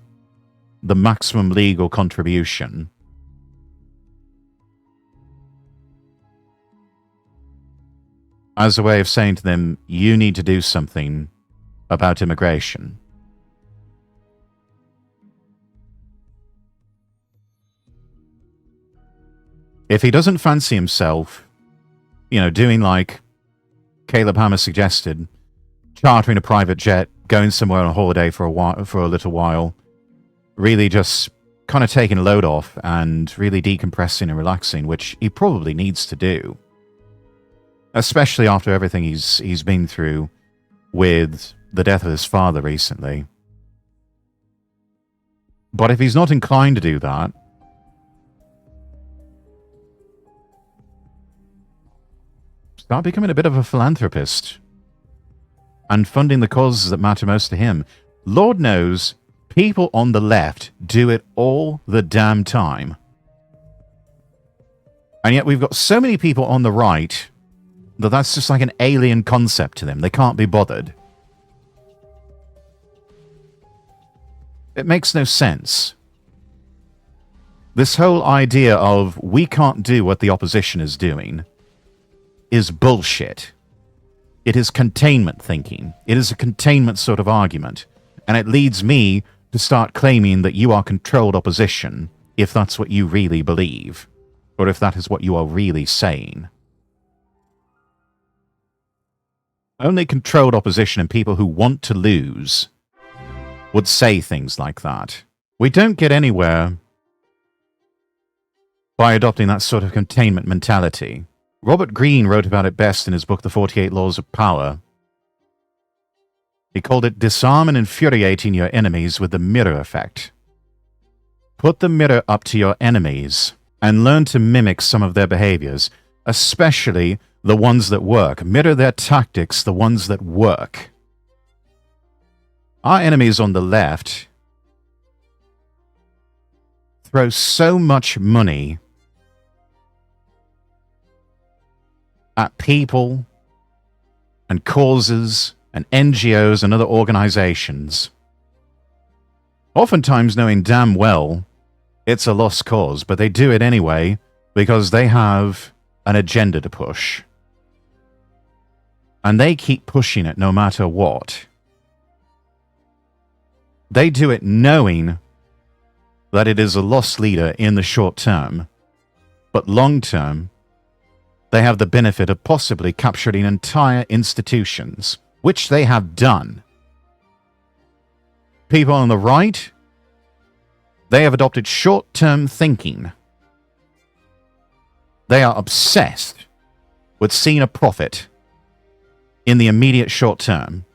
S1: the maximum legal contribution as a way of saying to them, you need to do something about immigration. If he doesn't fancy himself, doing like Caleb Hammer suggested, chartering a private jet, going somewhere on a holiday for a little while, really just kind of taking a load off and really decompressing and relaxing, which he probably needs to do, especially after everything he's been through with the death of his father recently. But if he's not inclined to do that, start becoming a bit of a philanthropist and funding the causes that matter most to him. Lord knows people on the left do it all the damn time. And yet we've got so many people on the right that that's just like an alien concept to them. They can't be bothered. It makes no sense. This whole idea of we can't do what the opposition is doing is bullshit. It is containment thinking. It is a containment sort of argument. And it leads me to start claiming that you are controlled opposition if that's what you really believe, or if that is what you are really saying. Only controlled opposition and people who want to lose would say things like that. We don't get anywhere by adopting that sort of containment mentality. Robert Greene wrote about it best in his book, The 48 Laws of Power. He called it disarm and infuriating your enemies with the mirror effect. Put the mirror up to your enemies and learn to mimic some of their behaviors, especially the ones that work. Mirror their tactics, the ones that work. Our enemies on the left throw so much money at people and causes and NGOs and other organizations, oftentimes knowing damn well it's a lost cause, but they do it anyway because they have an agenda to push. And they keep pushing it no matter what. They do it knowing that it is a loss leader in the short term, but long term, they have the benefit of possibly capturing entire institutions, which they have done. People on the right, they have adopted short-term thinking. They are obsessed with seeing a profit in the immediate short term.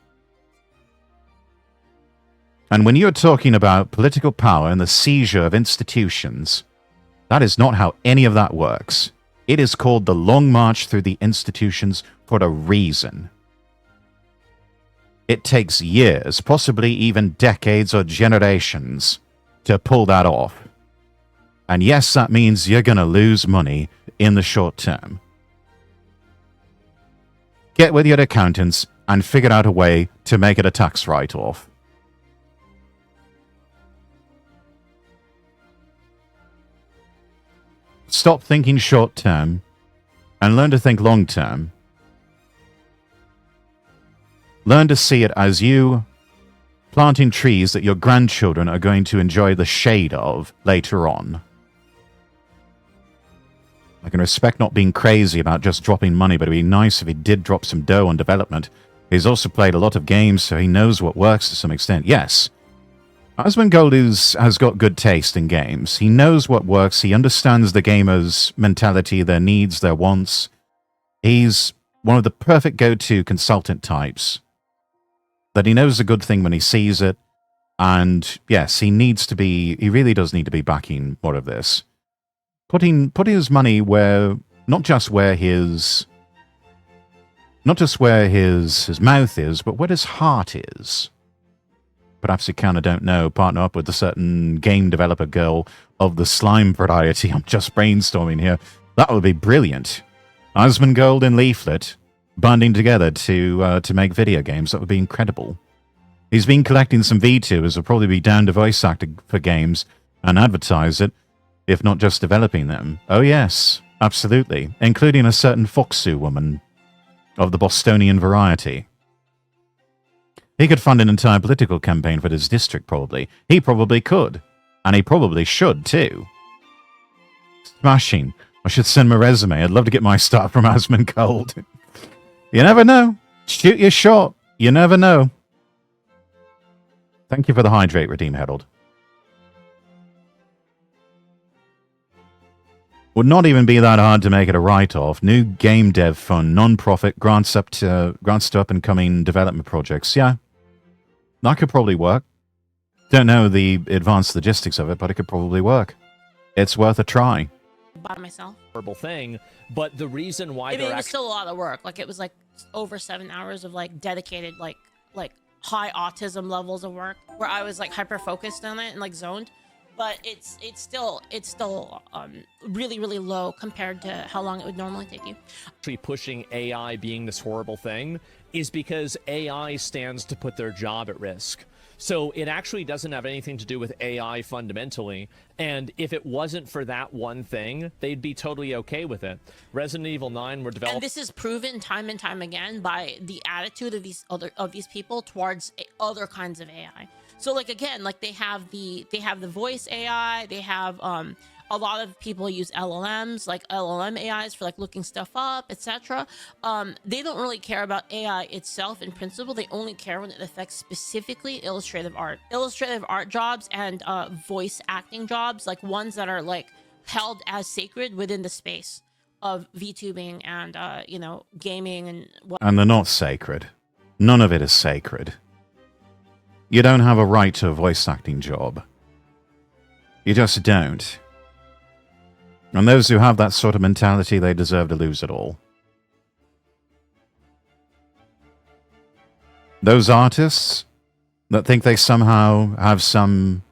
S1: And when you're talking about political power and the seizure of institutions, that is not how any of that works. It is called the Long March through the institutions for a reason. It takes years, possibly even decades or generations, to pull that off. And yes, that means you're going to lose money in the short term. Get with your accountants and figure out a way to make it a tax write-off. Stop thinking short term and learn to think long term. Learn to see it as you planting trees that your grandchildren are going to enjoy the shade of later on. I can respect not being crazy about just dropping money, but it'd be nice if he did drop some dough on development. He's also played a lot of games, so he knows what works to some extent. Yes, Asmongold has got good taste in games. He knows what works. He understands the gamer's mentality, their needs, their wants. He's one of the perfect go-to consultant types. That he knows a good thing when he sees it. And yes, he really does need to be backing more of this. Putting his money where, not just where his mouth is, but where his heart is. Perhaps he kind of don't know, partner up with a certain game developer girl of the slime variety. I'm just brainstorming here. That would be brilliant. Asmongold and Leaflet banding together to make video games. That would be incredible. He's been collecting some Vtubers. Will probably be down to voice acting for games and advertise it, if not just developing them. Oh yes, absolutely. Including a certain Foxu woman of the Bostonian variety. He could fund an entire political campaign for his district, probably. He probably could. And he probably should, too. Smashing. I should send my resume. I'd love to get my start from Asmongold. You never know. Shoot your shot. You never know. Thank you for the hydrate, Redeem Herald. Would not even be that hard to make it a write-off. New game dev fund, non-profit, grants to up-and-coming development projects. Yeah. That could probably work. Don't know the advanced logistics of it, but it could probably work. It's worth a try.
S2: By myself.
S3: Horrible thing, but the reason why
S2: It was still a lot of work. Like, it was like over 7 hours of like dedicated, like high autism levels of work where I was like hyper focused on it and like zoned. But it's still really, really low compared to how long it would normally take you.
S3: Actually pushing AI being this horrible thing is because AI stands to put their job at risk. So it actually doesn't have anything to do with AI fundamentally. And if it wasn't for that one thing, they'd be totally okay with it. Resident Evil 9 were developed.
S2: And this is proven time and time again by the attitude of these people towards other kinds of AI. So like, again, like they have the voice AI, they have a lot of people use LLMs, like LLM AIs for like looking stuff up, etc. They don't really care about AI itself in principle. They only care when it affects specifically illustrative art jobs and voice acting jobs, like ones that are like held as sacred within the space of VTubing and gaming and what.
S1: And they're not sacred. None of it is sacred. You don't have a right to a voice acting job. You just don't. And those who have that sort of mentality, they deserve to lose it all. Those artists that think they somehow have some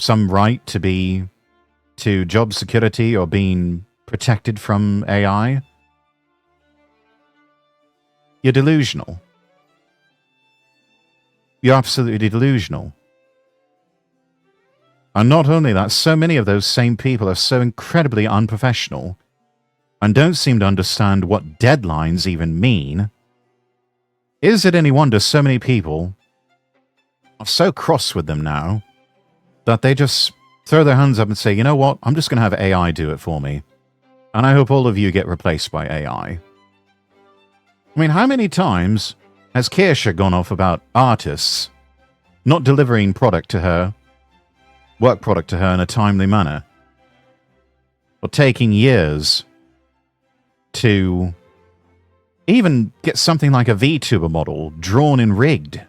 S1: right to job security or being protected from AI, you're delusional. You're absolutely delusional. And not only that, so many of those same people are so incredibly unprofessional and don't seem to understand what deadlines even mean Is it any wonder so many people are so cross with them now that they just throw their hands up and say, you know what, I'm just going to have AI do it for me. And I hope all of you get replaced by AI. I mean, how many times has Kirsha gone off about artists not delivering product to her, work product to her in a timely manner? Or taking years to even get something like a VTuber model drawn and rigged?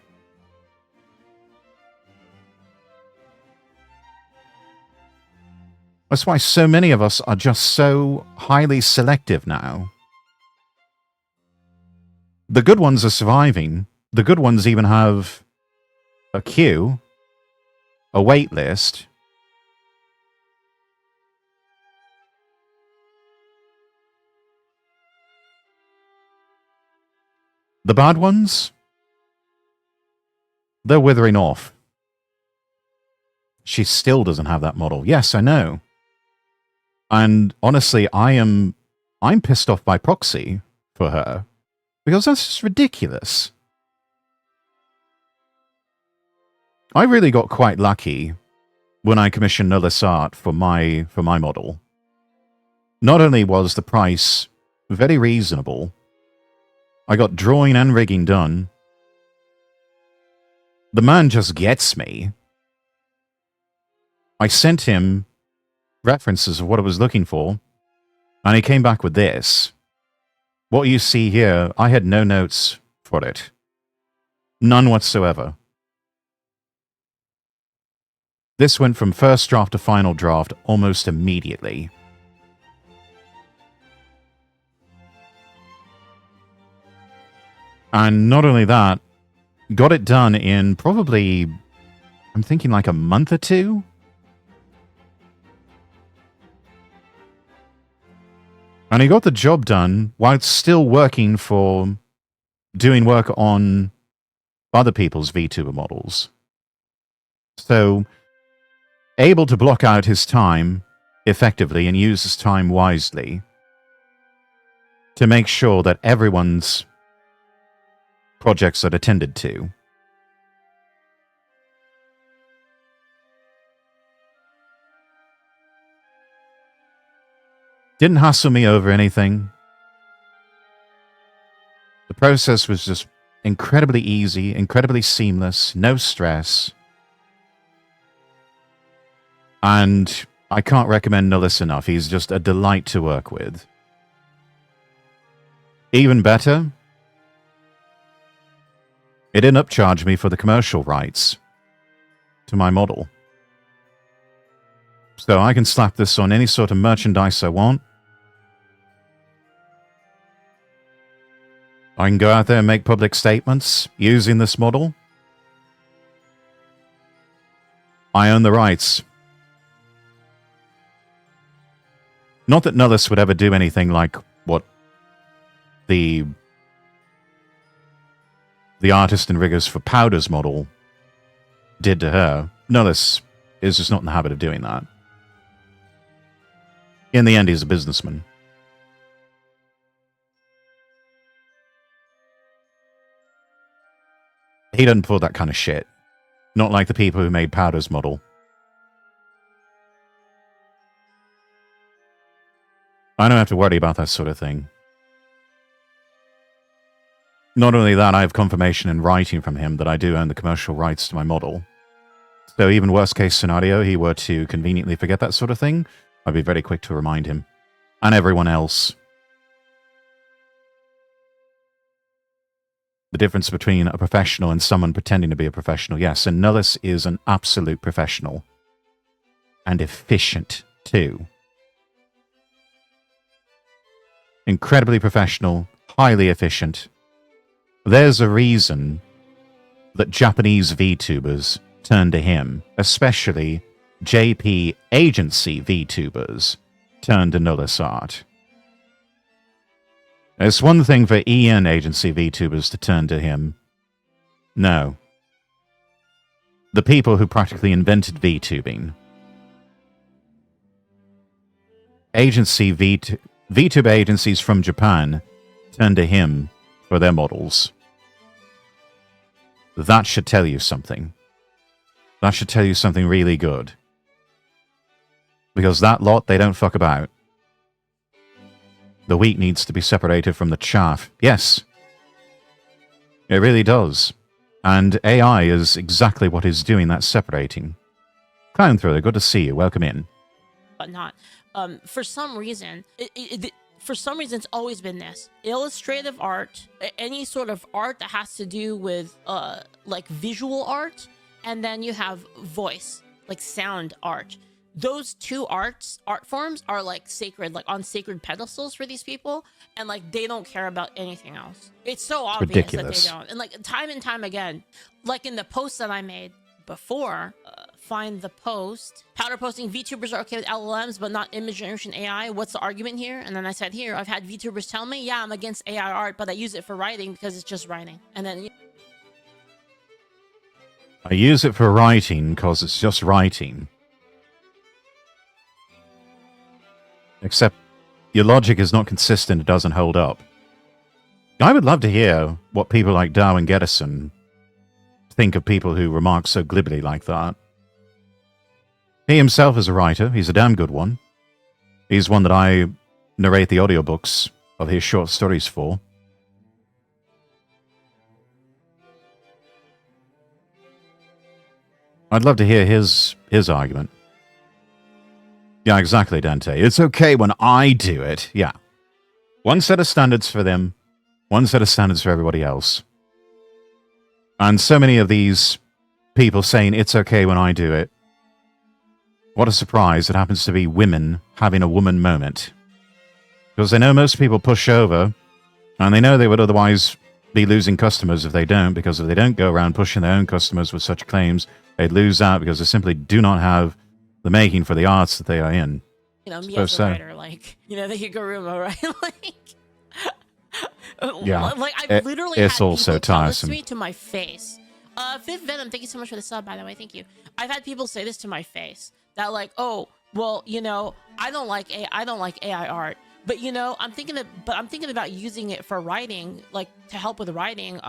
S1: That's why so many of us are just so highly selective now. The good ones are surviving. The good ones even have a queue, a wait list. The bad ones, they're withering off. She still doesn't have that model. Yes, I know. And honestly, I'm pissed off by proxy for her. Because that's just ridiculous. I really got quite lucky when I commissioned Nullis Art for my model. Not only was the price very reasonable, I got drawing and rigging done. The man just gets me. I sent him references of what I was looking for, and he came back with this. What you see here, I had no notes for it. None whatsoever. This went from first draft to final draft almost immediately. And not only that, got it done in probably, I'm thinking like a month or two? And he got the job done while still working for doing work on other people's VTuber models. So, able to block out his time effectively and use his time wisely to make sure that everyone's projects are attended to. Didn't hassle me over anything. The process was just incredibly easy, incredibly seamless, no stress. And I can't recommend Nullis enough. He's just a delight to work with. Even better, it didn't upcharge me for the commercial rights to my model. So I can slap this on any sort of merchandise I want. I can go out there and make public statements using this model. I own the rights. Not that Nullis would ever do anything like what the artist and riggers for Powder's model did to her. Nullis is just not in the habit of doing that. In the end, he's a businessman. He doesn't pull that kind of shit. Not like the people who made Powder's model. I don't have to worry about that sort of thing. Not only that, I have confirmation in writing from him that I do own the commercial rights to my model. So even worst case scenario, he were to conveniently forget that sort of thing, I'd be very quick to remind him. And everyone else. The difference between a professional and someone pretending to be a professional. Yes, and Nullis is an absolute professional. And efficient, too. Incredibly professional, highly efficient. There's a reason that Japanese VTubers turn to him, especially JP agency VTubers turn to Nullis Art. It's one thing for EN agency VTubers to turn to him. No. The people who practically invented VTubing. VTuber agencies from Japan turn to him for their models. that should tell you something. That should tell you something really good. Because that lot, they don't fuck about. The wheat needs to be separated from the chaff. Yes. It really does. And AI is exactly what is doing that separating. Clown Thriller, good to see you. Welcome in.
S2: But not. For some reason, it's always been this. Illustrative art, any sort of art that has to do with like visual art, and then you have voice, like sound art. Those two art forms are like sacred, like on sacred pedestals for these people, and like they don't care about anything else. It's so obvious
S1: ridiculous.
S2: that they don't. And like time and time again, like in the post that I made before, find the post. Powder posting, VTubers are okay with LLMs, but not image generation AI. What's the argument here? And then I said here, I've had VTubers tell me, yeah, I'm against AI art, but I use it for writing because it's just writing. And then
S1: I use it for writing because it's just writing. Except your logic is not consistent, it doesn't hold up. I would love to hear what people like Darwin Gedison think of people who remark so glibly like that. He himself is a writer. He's a damn good one. He's one that I narrate the audiobooks of his short stories for. I'd love to hear his argument. Yeah, exactly, Dante. It's okay when I do it. Yeah. One set of standards for them, one set of standards for everybody else. And so many of these people saying it's okay when I do it. What a surprise. It happens to be women having a woman moment. Because they know most people push over, and they know they would otherwise be losing customers if they don't, because if they don't go around pushing their own customers with such claims, they'd lose out because they simply do not have the making for the arts that they are in.
S2: you know, me as a writer, like, you know, the Higuruma, right? Like,
S1: Yeah.
S2: like I've literally
S1: it's
S2: had
S1: also
S2: people tell this to
S1: tiresome.
S2: me to my face. Fifth Venom, thank you so much for the sub, by the way. Thank you. I've had people say this to my face that like, oh, well, you know, I don't like AI art, but you know, I'm thinking about using it for writing, like to help with writing.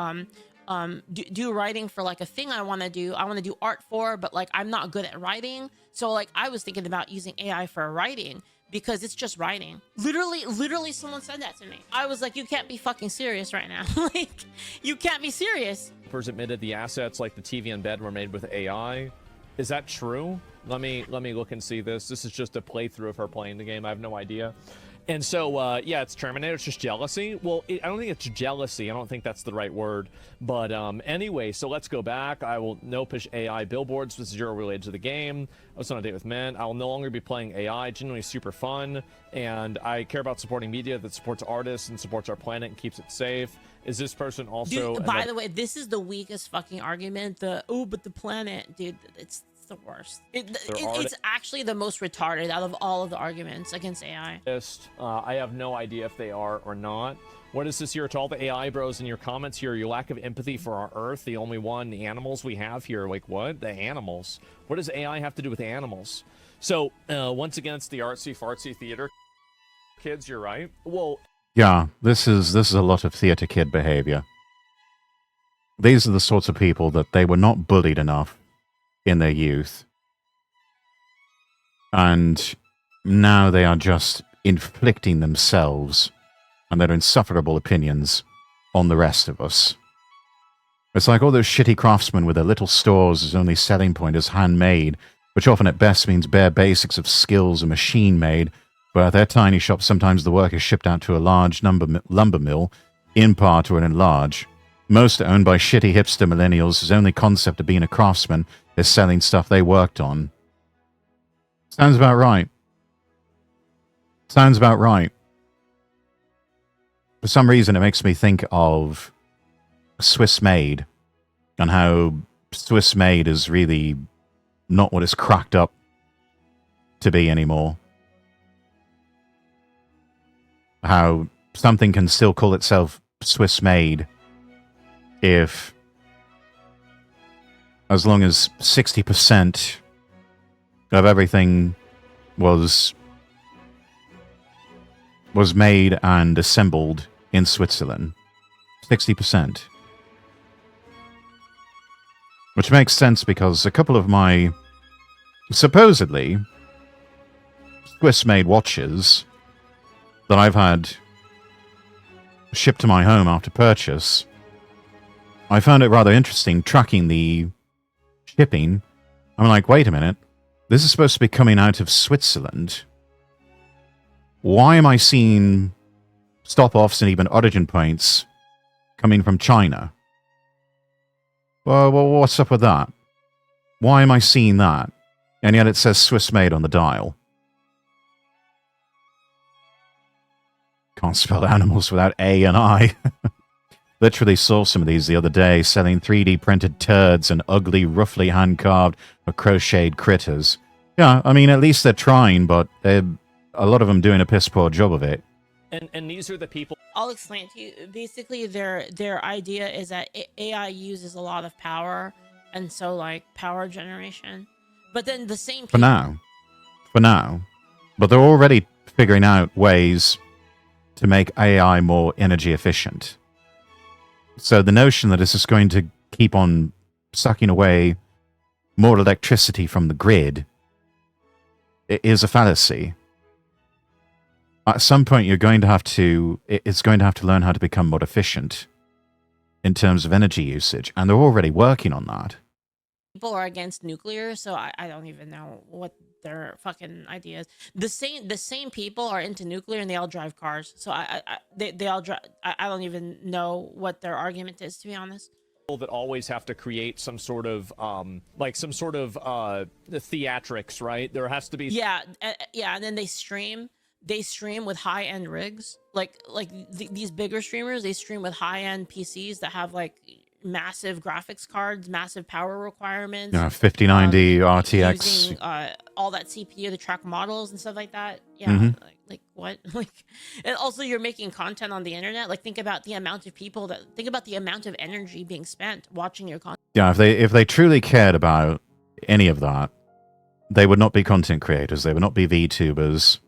S2: Do writing for like a thing I want to do. I want to do art for, but like I'm not good at writing. So like I was thinking about using AI for writing because it's just writing. Literally someone said that to me. I was like, you can't be fucking serious right now. Like, you can't be serious.
S3: Developers admitted the assets like the TV and bed were made with AI. Is that true? Let me look and see this. This is just a playthrough of her playing the game. I have no idea. And so, yeah, it's Terminator. It's just jealousy. Well, I don't think it's jealousy. I don't think that's the right word. But anyway, so let's go back. I will no push AI billboards with zero related to the game. I was on a date with men. I will no longer be playing AI. Genuinely super fun. And I care about supporting media that supports artists and supports our planet and keeps it safe. Is this person also...
S2: Dude, by the way, this is the weakest fucking argument. But the planet, dude, it's the worst. It's actually the most retarded out of all of the arguments against AI.
S3: I have no idea if they are or not. What is this here to all the AI bros in your comments here? Your lack of empathy for our Earth, the only one, the animals we have here. Like, what? The animals. What does AI have to do with animals? So, once again, it's the artsy fartsy theater kids. You're right. Well,
S1: Yeah, this is a lot of theater kid behavior. These are the sorts of people that they were not bullied enough in their youth. And now they are just inflicting themselves and their insufferable opinions on the rest of us. It's like all those shitty craftsmen with their little stores whose only selling point is handmade, which often at best means bare basics of skills are machine-made, but at their tiny shop sometimes the work is shipped out to a large lumber mill, in part or in large. Most are owned by shitty hipster millennials whose only concept of being a craftsman is selling stuff they worked on. Sounds about right. Sounds about right. For some reason, it makes me think of Swiss Made and how Swiss Made is really not what it's cracked up to be anymore. How something can still call itself Swiss Made if, as long as 60% of everything was made and assembled in Switzerland. 60%. Which makes sense because a couple of my supposedly Swiss-made watches that I've had shipped to my home after purchase, I found it rather interesting tracking the shipping. I'm like, wait a minute. This is supposed to be coming out of Switzerland. Why am I seeing stop-offs and even origin points coming from China? Well, what's up with that? Why am I seeing that? And yet it says Swiss-made on the dial. Can't spell animals without A and I. Literally saw some of these the other day, selling 3D printed turds and ugly, roughly hand-carved or crocheted critters. Yeah, I mean, at least they're trying, but a lot of them doing a piss-poor job of it.
S3: And these are the people.
S2: I'll explain to you. Basically, their idea is that AI uses a lot of power, and so like power generation. But then the same people,
S1: For now. But they're already figuring out ways to make AI more energy efficient. So the notion that it's just going to keep on sucking away more electricity from the grid is a fallacy. At some point, it's going to have to learn how to become more efficient in terms of energy usage, and they're already working on that.
S2: people are against nuclear, so I don't even know what their fucking idea is. The same people are into nuclear, and they all drive cars. So they all drive. I don't even know what their argument is, to be honest.
S3: That always have to create some sort of theatrics, right? There has to be.
S2: Yeah, and then they stream with high-end rigs, like these bigger streamers. They stream with high-end PCs that have like massive graphics cards, massive power requirements.
S1: 5090 RTX.
S2: Using all that CPU to track models and stuff like that. Yeah, like what? Like, and also you're making content on the internet. Like, think about the amount of energy being spent watching your content.
S1: Yeah, if they truly cared about any of that, they would not be content creators. They would not be VTubers.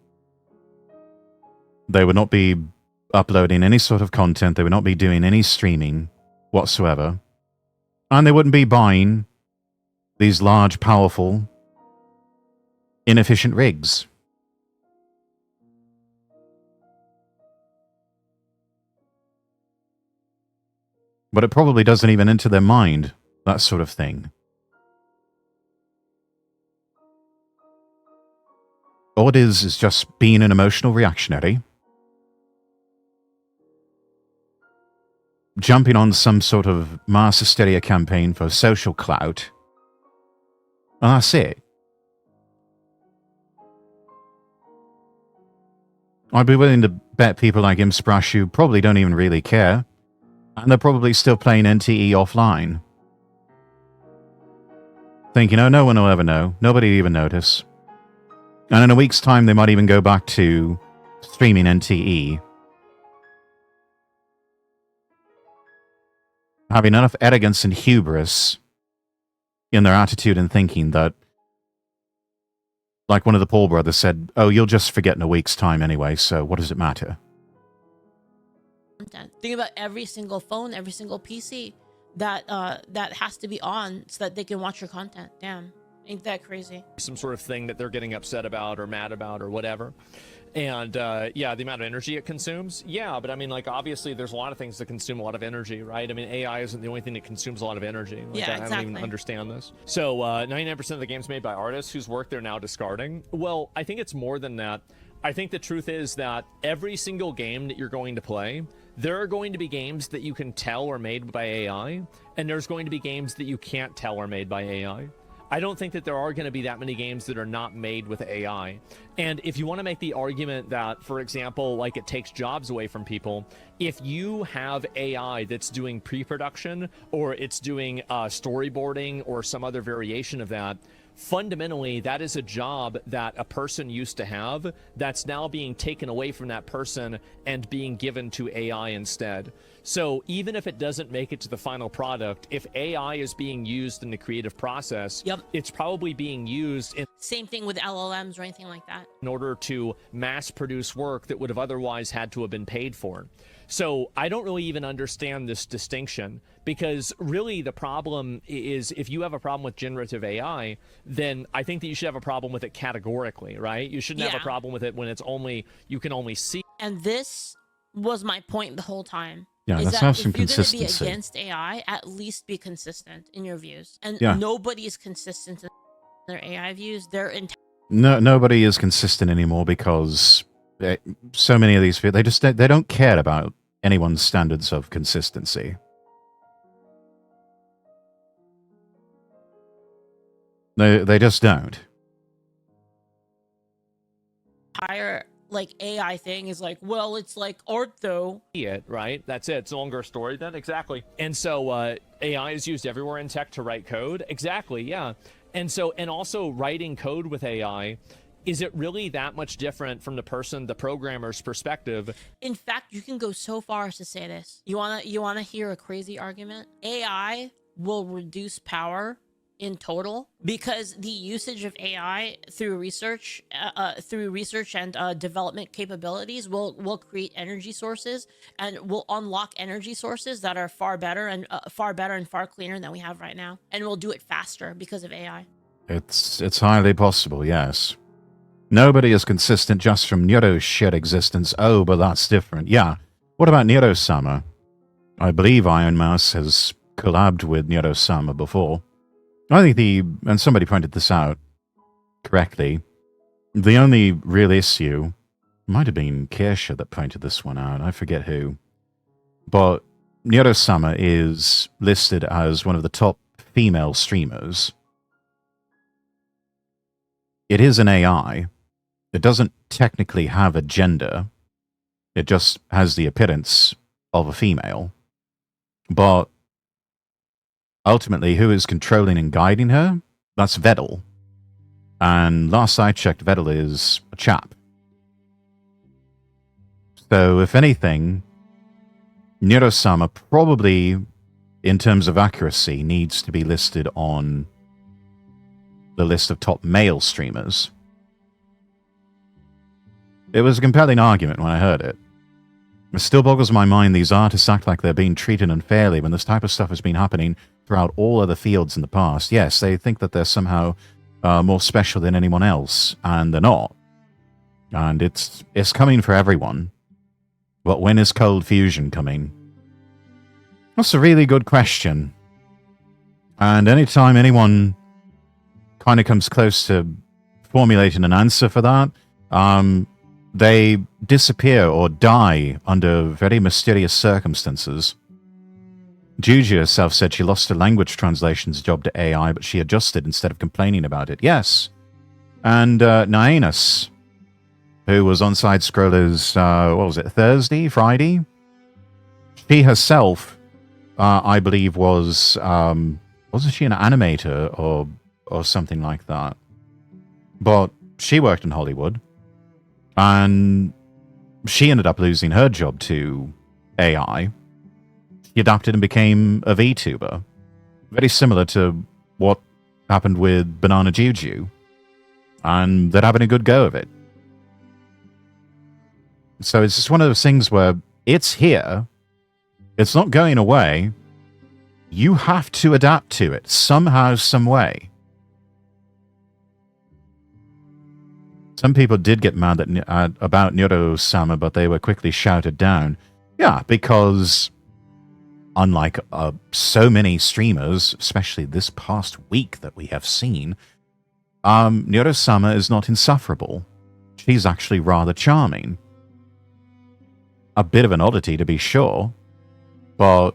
S1: They would not be uploading any sort of content. They would not be doing any streaming whatsoever. And they wouldn't be buying these large, powerful, inefficient rigs. But it probably doesn't even enter their mind, that sort of thing. All it is just being an emotional reactionary, jumping on some sort of mass hysteria campaign for social clout, and that's it. I'd be willing to bet people like Imsprashu probably don't even really care, and they're probably still playing NTE offline. Thinking, oh, no one will ever know, nobody will even notice. And in a week's time, they might even go back to streaming NTE. Having enough arrogance and hubris in their attitude and thinking that, like one of the Paul brothers said, oh, you'll just forget in a week's time anyway, so what does it matter?
S2: Think about every single phone, every single PC that has to be on so that they can watch your content. Damn, ain't that crazy?
S3: Some sort of thing that they're getting upset about or mad about or whatever. And yeah, the amount of energy it consumes. Yeah, but I mean, like, obviously there's a lot of things that consume a lot of energy, right? I mean, AI isn't the only thing that consumes a lot of energy. Like,
S2: Yeah,
S3: I don't even understand this. So 99% of the games made by artists whose work they're now discarding. Well, I think it's more than that. I think the truth is that every single game that you're going to play, there are going to be games that you can tell are made by AI, and there's going to be games that you can't tell are made by AI. I don't think that there are going to be that many games that are not made with AI. And if you want to make the argument that, for example, like it takes jobs away from people, if you have AI that's doing pre-production or it's doing storyboarding or some other variation of that, fundamentally, that is a job that a person used to have that's now being taken away from that person and being given to AI instead. So even if it doesn't make it to the final product, if AI is being used in the creative process,
S2: Yep.
S3: it's probably being used in...
S2: Same thing with LLMs or anything like that.
S3: in order to mass produce work that would have otherwise had to have been paid for. So I don't really even understand this distinction, because really the problem is, if you have a problem with generative AI, then I think that you should have a problem with it categorically, right? You shouldn't have
S2: Yeah.
S3: a problem with it when it's only, you can only see.
S2: And this was my point the whole time.
S1: Yeah,
S2: is
S1: let's
S2: that
S1: have some
S2: if you're going to be
S1: consistency.
S2: against AI, at least be consistent in your views. And
S1: Yeah.
S2: nobody is consistent in their AI views. They're
S1: No, nobody is consistent anymore because so many of these they just they don't care about anyone's standards of consistency. They just don't.
S2: entire like AI thing is like, well, it's like art though.
S3: It, right? That's it. It's no longer a story then. Exactly. And so AI is used everywhere in tech to write code. Exactly. Yeah. And so, and also writing code with AI, is it really that much different from the programmer's perspective?
S2: In fact, you can go so far as to say this. You wanna hear a crazy argument? AI will reduce power in total because the usage of AI through research and development capabilities will create energy sources and will unlock energy sources that are far better and far cleaner than we have right now, and we'll do it faster because of AI.
S1: It's highly possible, yes. Nobody is consistent just from Nero's shit existence. Oh, but that's different. Yeah. What about Nero-sama? I believe Iron Mouse has collabed with Nero-sama before. I think and somebody pointed this out correctly, the only real issue, might have been Kirsha that pointed this one out, I forget who, but Nero-sama is listed as one of the top female streamers. It is an AI. It doesn't technically have a gender. It just has the appearance of a female. But ultimately, who is controlling and guiding her? That's Vettel. And last I checked, Vettel is a chap. So, if anything, Nero-sama probably, in terms of accuracy, needs to be listed on the list of top male streamers. It was a compelling argument when I heard it. It still boggles my mind these artists act like they're being treated unfairly when this type of stuff has been happening throughout all other fields in the past. Yes, they think that they're somehow more special than anyone else, and they're not. And it's coming for everyone. But when is Cold Fusion coming? That's a really good question. And anytime anyone kind of comes close to formulating an answer for that, they disappear or die under very mysterious circumstances. Juju herself said she lost her language translations job to AI, but she adjusted instead of complaining about it. Yes. And Naenas, who was on Side Scrollers, what was it, Friday? She herself, I believe, wasn't she an animator or something like that? But she worked in Hollywood. And she ended up losing her job to AI. She adapted and became a VTuber. Very similar to what happened with Banana Juju. And they're having a good go of it. So it's just one of those things where it's here. It's not going away. You have to adapt to it somehow, some way. Some people did get mad about Nero-sama, but they were quickly shouted down. Yeah, because unlike so many streamers, especially this past week that we have seen, Nero-sama is not insufferable. She's actually rather charming. A bit of an oddity, to be sure, but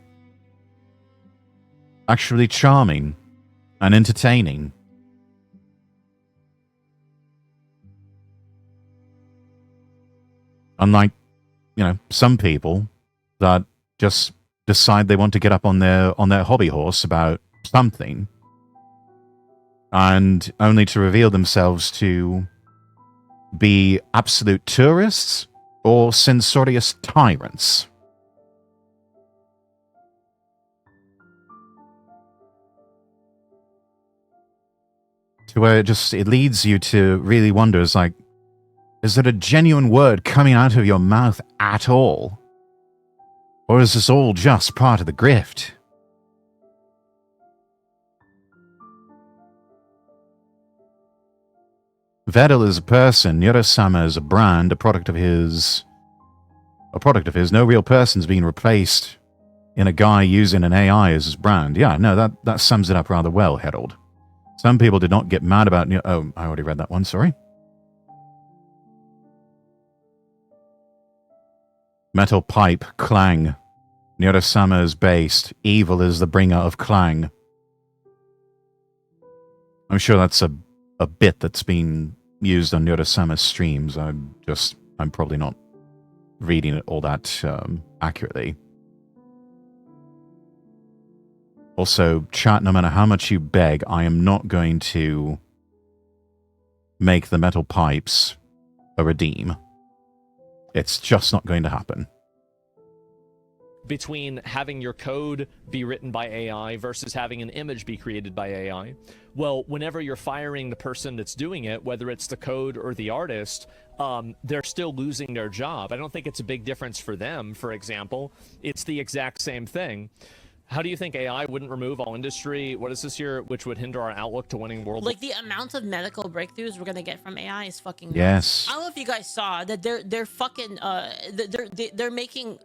S1: actually charming and entertaining. Unlike, some people that just decide they want to get up on their hobby horse about something, and only to reveal themselves to be absolute tourists or censorious tyrants. to where it leads you to really wonder, is like, is there a genuine word coming out of your mouth at all? Or is this all just part of the grift? Vedal is a person, Yorosama is a brand, a product of his. No real person's being replaced in a guy using an AI as his brand. Yeah, no, that sums it up rather well, Herald. Some people did not get mad about... Oh, I already read that one, sorry. Metal pipe, clang. Yorosama is based. Evil is the bringer of clang. I'm sure that's a bit that's been used on Yorosama's streams. I'm probably not reading it all that accurately. Also, chat, no matter how much you beg, I am not going to make the metal pipes a redeem. It's just not going to happen.
S3: Between having your code be written by AI versus having an image be created by AI. Well, whenever you're firing the person that's doing it, whether it's the code or the artist, they're still losing their job. I don't think it's a big difference for them, for example. It's the exact same thing. How do you think AI wouldn't remove all industry? What is this here, which would hinder our outlook to winning world?
S2: Like the amount of medical breakthroughs we're gonna get from AI is fucking nuts.
S1: Yes.
S2: I don't know if you guys saw that they're fucking they're making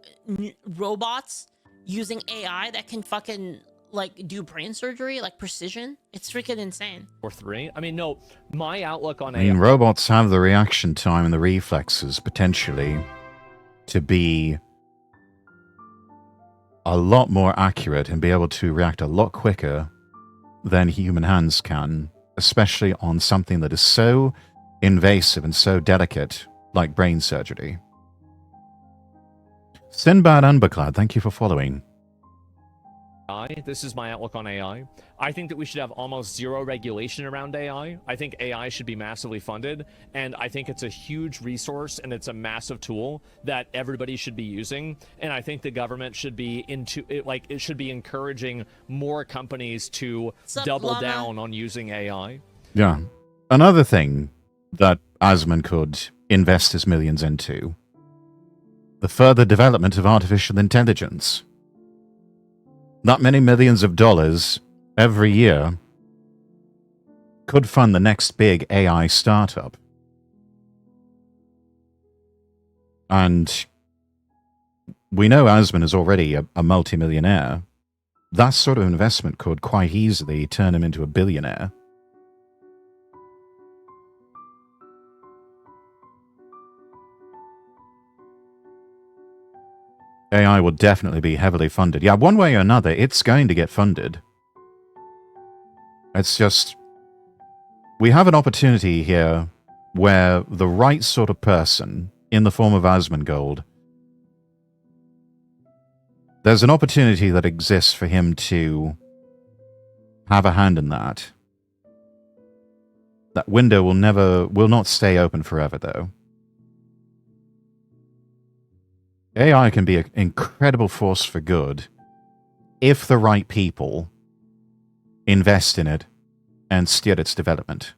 S2: robots using AI that can fucking like do brain surgery, like precision. It's freaking insane.
S3: Or 3. I mean, no, my outlook on
S1: I mean,
S3: AI.
S1: robots have the reaction time and the reflexes potentially to be a lot more accurate and be able to react a lot quicker than human hands can, especially on something that is so invasive and so delicate like brain surgery. Sinbad Unbeclad, thank you for following.
S3: This is my outlook on AI. I think that we should have almost zero regulation around AI. I think AI should be massively funded, and I think it's a huge resource and it's a massive tool that everybody should be using. And I think the government should be it should be encouraging more companies to double down on using AI.
S1: Yeah. Another thing that Asman could invest his millions into: the further development of artificial intelligence. Not many millions of dollars every year could fund the next big AI startup. And we know Asman is already a multimillionaire. That sort of investment could quite easily turn him into a billionaire. AI will definitely be heavily funded. Yeah, one way or another, it's going to get funded. It's just, we have an opportunity here where the right sort of person, in the form of Asmongold, there's an opportunity that exists for him to have a hand in that. That window will not stay open forever, though. AI can be an incredible force for good if the right people invest in it and steer its development.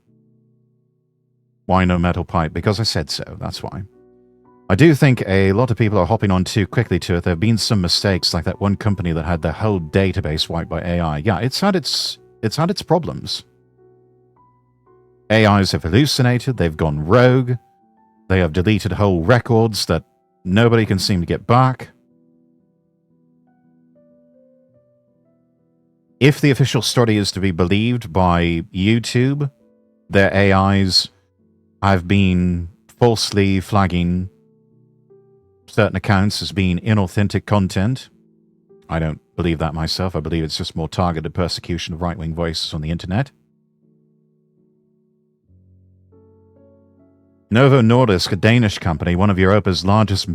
S1: Why no metal pipe? Because I said so, that's why. I do think a lot of people are hopping on too quickly to it. There have been some mistakes, like that one company that had their whole database wiped by AI. Yeah, it's had its problems. AIs have hallucinated, they've gone rogue, they have deleted whole records that nobody can seem to get back. If the official story is to be believed by YouTube, their AIs have been falsely flagging certain accounts as being inauthentic content. I don't believe that myself. I believe it's just more targeted persecution of right-wing voices on the internet. Novo Nordisk, a Danish company, one of Europa's largest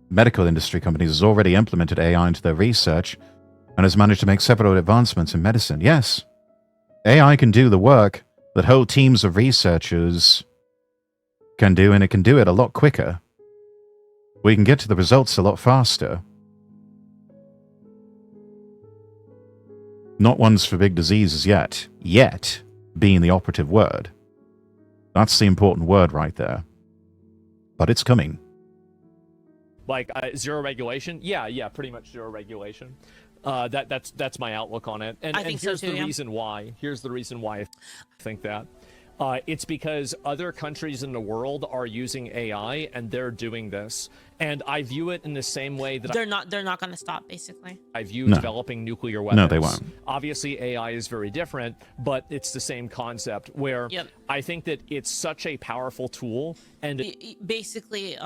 S1: medical industry companies, has already implemented AI into their research and has managed to make several advancements in medicine. Yes, AI can do the work that whole teams of researchers can do, and it can do it a lot quicker. We can get to the results a lot faster. Not ones for big diseases yet. being the operative word. That's the important word right there. But it's coming.
S3: Like zero regulation? Yeah, pretty much zero regulation. That's my outlook on it. And,
S2: I think
S3: here's
S2: so too,
S3: the
S2: yeah.
S3: reason why. Here's the reason why I think that. It's because other countries in the world are using AI and they're doing this. And I view it in the same way that
S2: They're not going to stop, basically.
S3: I view
S1: No.
S3: developing nuclear weapons.
S1: No, they won't.
S3: Obviously, AI is very different, but it's the same concept where
S2: Yep.
S3: I think that it's such a powerful tool. And
S2: Basically,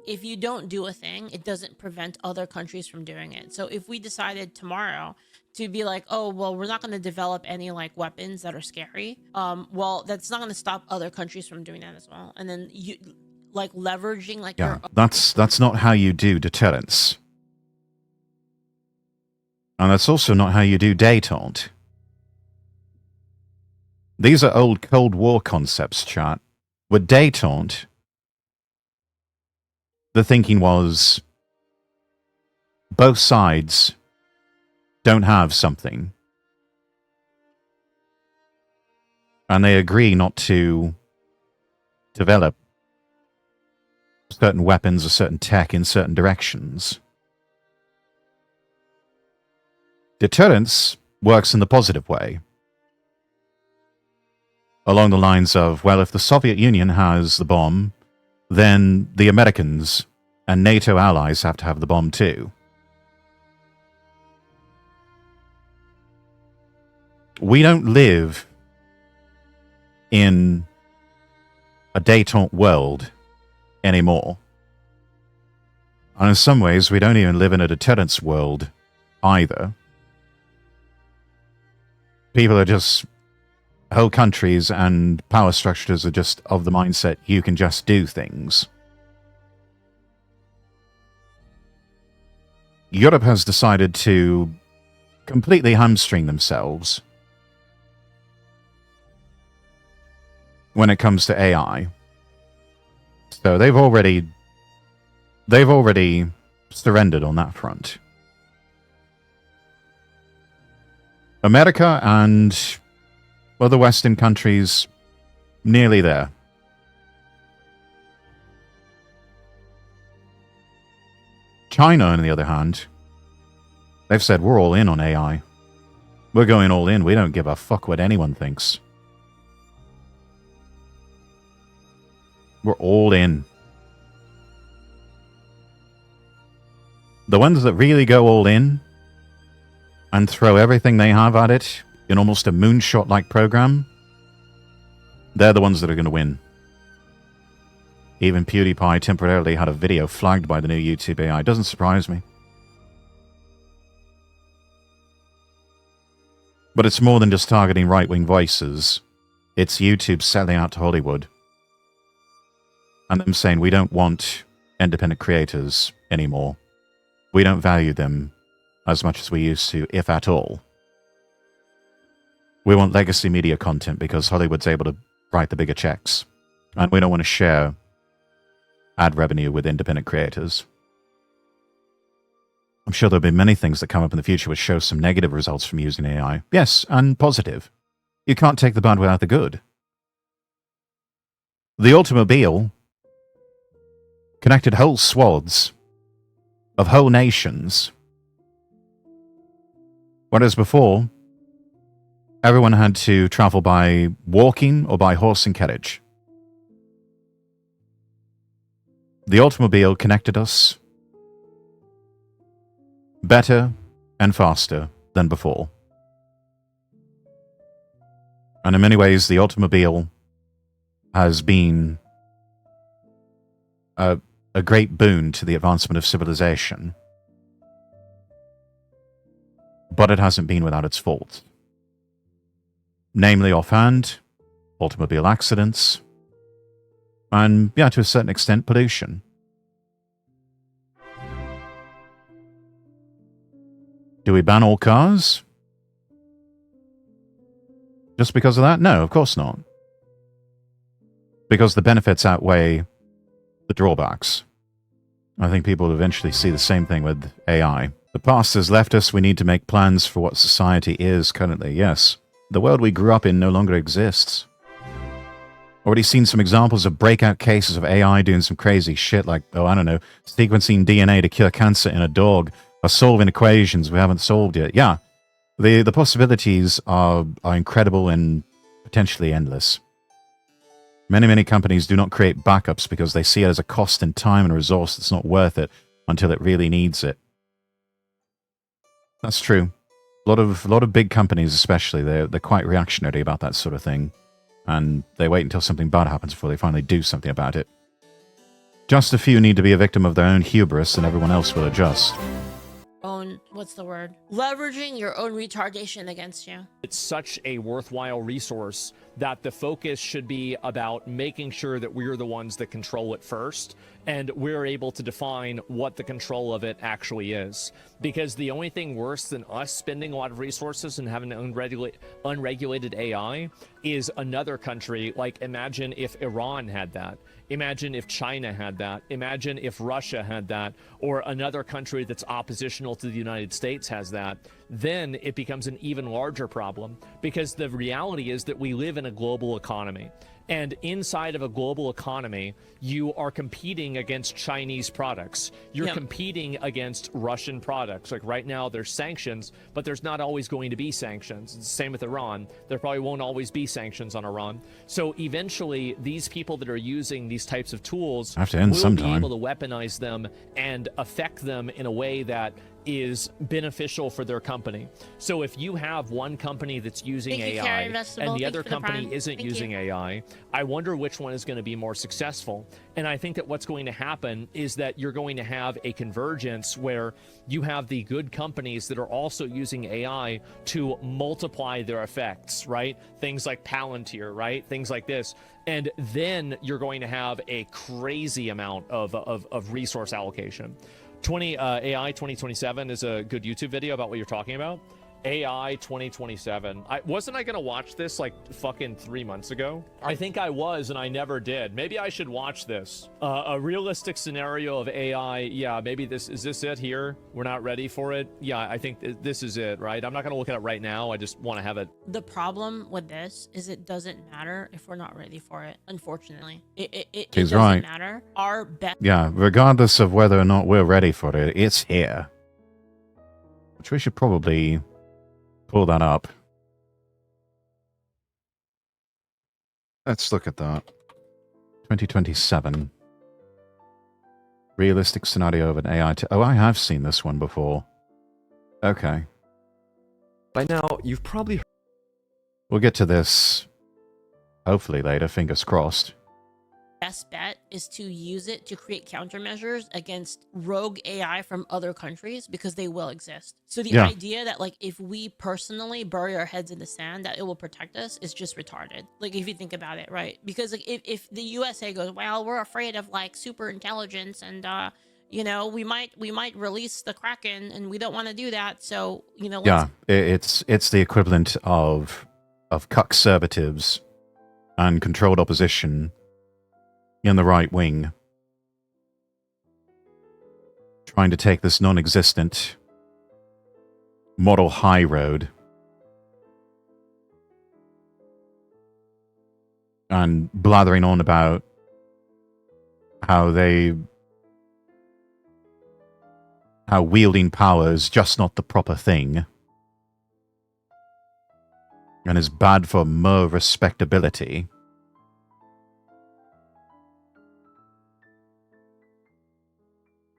S2: if you don't do a thing, it doesn't prevent other countries from doing it. So if we decided tomorrow to be like, oh, well, we're not going to develop any like weapons that are scary, well, that's not going to stop other countries from doing that as well. And then you like leveraging like
S1: Yeah, that's not how you do deterrence. And that's also not how you do détente. These are old Cold War concepts, chat. With détente, the thinking was both sides don't have something. And they agree not to develop certain weapons or certain tech in certain directions. Deterrence works in the positive way. Along the lines of, well, if the Soviet Union has the bomb, then the Americans and NATO allies have to have the bomb too. We don't live in a détente world anymore. And in some ways, we don't even live in a deterrence world either. People are just, whole countries and power structures are just of the mindset you can just do things. Europe has decided to completely hamstring themselves when it comes to AI. So they've already surrendered on that front. America and other Western countries, nearly there. China, on the other hand, they've said, we're all in on AI. We're going all in. We don't give a fuck what anyone thinks. We're all in. The ones that really go all in and throw everything they have at it in almost a moonshot-like program, they're the ones that are going to win. Even PewDiePie temporarily had a video flagged by the new YouTube AI. Doesn't surprise me. But it's more than just targeting right-wing voices. It's YouTube selling out to Hollywood. And them saying, we don't want independent creators anymore. We don't value them as much as we used to, if at all. We want legacy media content because Hollywood's able to write the bigger checks. And we don't want to share ad revenue with independent creators. I'm sure there'll be many things that come up in the future which show some negative results from using AI. Yes, and positive. You can't take the bad without the good. The automobile connected whole swaths of whole nations. Whereas before, everyone had to travel by walking or by horse and carriage. The automobile connected us better and faster than before. And in many ways, the automobile has been a great boon to the advancement of civilization. But it hasn't been without its faults. Namely, offhand, automobile accidents, and, yeah, to a certain extent, pollution. Do we ban all cars? Just because of that? No, of course not. Because the benefits outweigh the drawbacks. I think people will eventually see the same thing with AI. The past has left us. We need to make plans for what society is currently, yes. The world we grew up in no longer exists. Already seen some examples of breakout cases of AI doing some crazy shit like, oh, I don't know, sequencing DNA to cure cancer in a dog, or solving equations we haven't solved yet. Yeah, the possibilities are incredible and potentially endless. Many companies do not create backups because they see it as a cost in time and a resource that's not worth it until it really needs it. That's true. A lot of big companies, especially, they're quite reactionary about that sort of thing, and they wait until something bad happens before they finally do something about it. Just a few need to be a victim of their own hubris, and everyone else will adjust.
S2: What's the word? Leveraging your own retardation against you.
S3: It's such a worthwhile resource that the focus should be about making sure that we're the ones that control it first, and we're able to define what the control of it actually is. Because the only thing worse than us spending a lot of resources and having unregulated AI is another country. Like, imagine if Iran had that. Imagine if China had that. Imagine if Russia had that, or another country that's oppositional to the United States has that. Then it becomes an even larger problem, because the reality is that we live in a global economy. And inside of a global economy, you are competing against Chinese products. You're competing against Russian products. Like right now, there's sanctions, but there's not always going to be sanctions. It's the same with Iran. There probably won't always be sanctions on Iran. So eventually, these people that are using these types of tools
S1: have to end
S3: will
S1: sometime.
S3: be able to weaponize them and affect them in a way that is beneficial for their company. So if you have one company that's using AI and the other company isn't using AI, I wonder which one is going to be more successful. And I think that what's going to happen is that you're going to have a convergence where you have the good companies that are also using AI to multiply their effects, right? Things like Palantir, right? Things like this. And then you're going to have a crazy amount of resource allocation. AI 2027 is a good YouTube video about what you're talking about. AI 2027. Wasn't I gonna watch this like fucking 3 months ago? I think I was, and I never did. Maybe I should watch this. A realistic scenario of AI. Yeah, maybe is this it here? We're not ready for it. Yeah, I think this is it, right? I'm not gonna look at it right now. I just want to have it.
S2: The problem with this is it doesn't matter if we're not ready for it. Unfortunately, it doesn't
S1: right.
S2: matter. Our best.
S1: Yeah, regardless of whether or not we're ready for it, it's here. Which we should probably pull that up. Let's look at that. 2027. Realistic scenario of an AI. Oh, I have seen this one before. Okay.
S6: By now, you've probably heard.
S1: We'll get to this hopefully later, fingers crossed.
S2: Best bet is to use it to create countermeasures against rogue AI from other countries, because they will exist. So the idea that like if we personally bury our heads in the sand that it will protect us is just retarded. Like if you think about it, right? Because like if the USA goes, well, we're afraid of like super intelligence and you know, we might release the Kraken and we don't want to do that. So, you know,
S1: it's the equivalent of conservatives and controlled opposition in the right wing trying to take this non-existent model high road and blathering on about how wielding power is just not the proper thing and is bad for more respectability.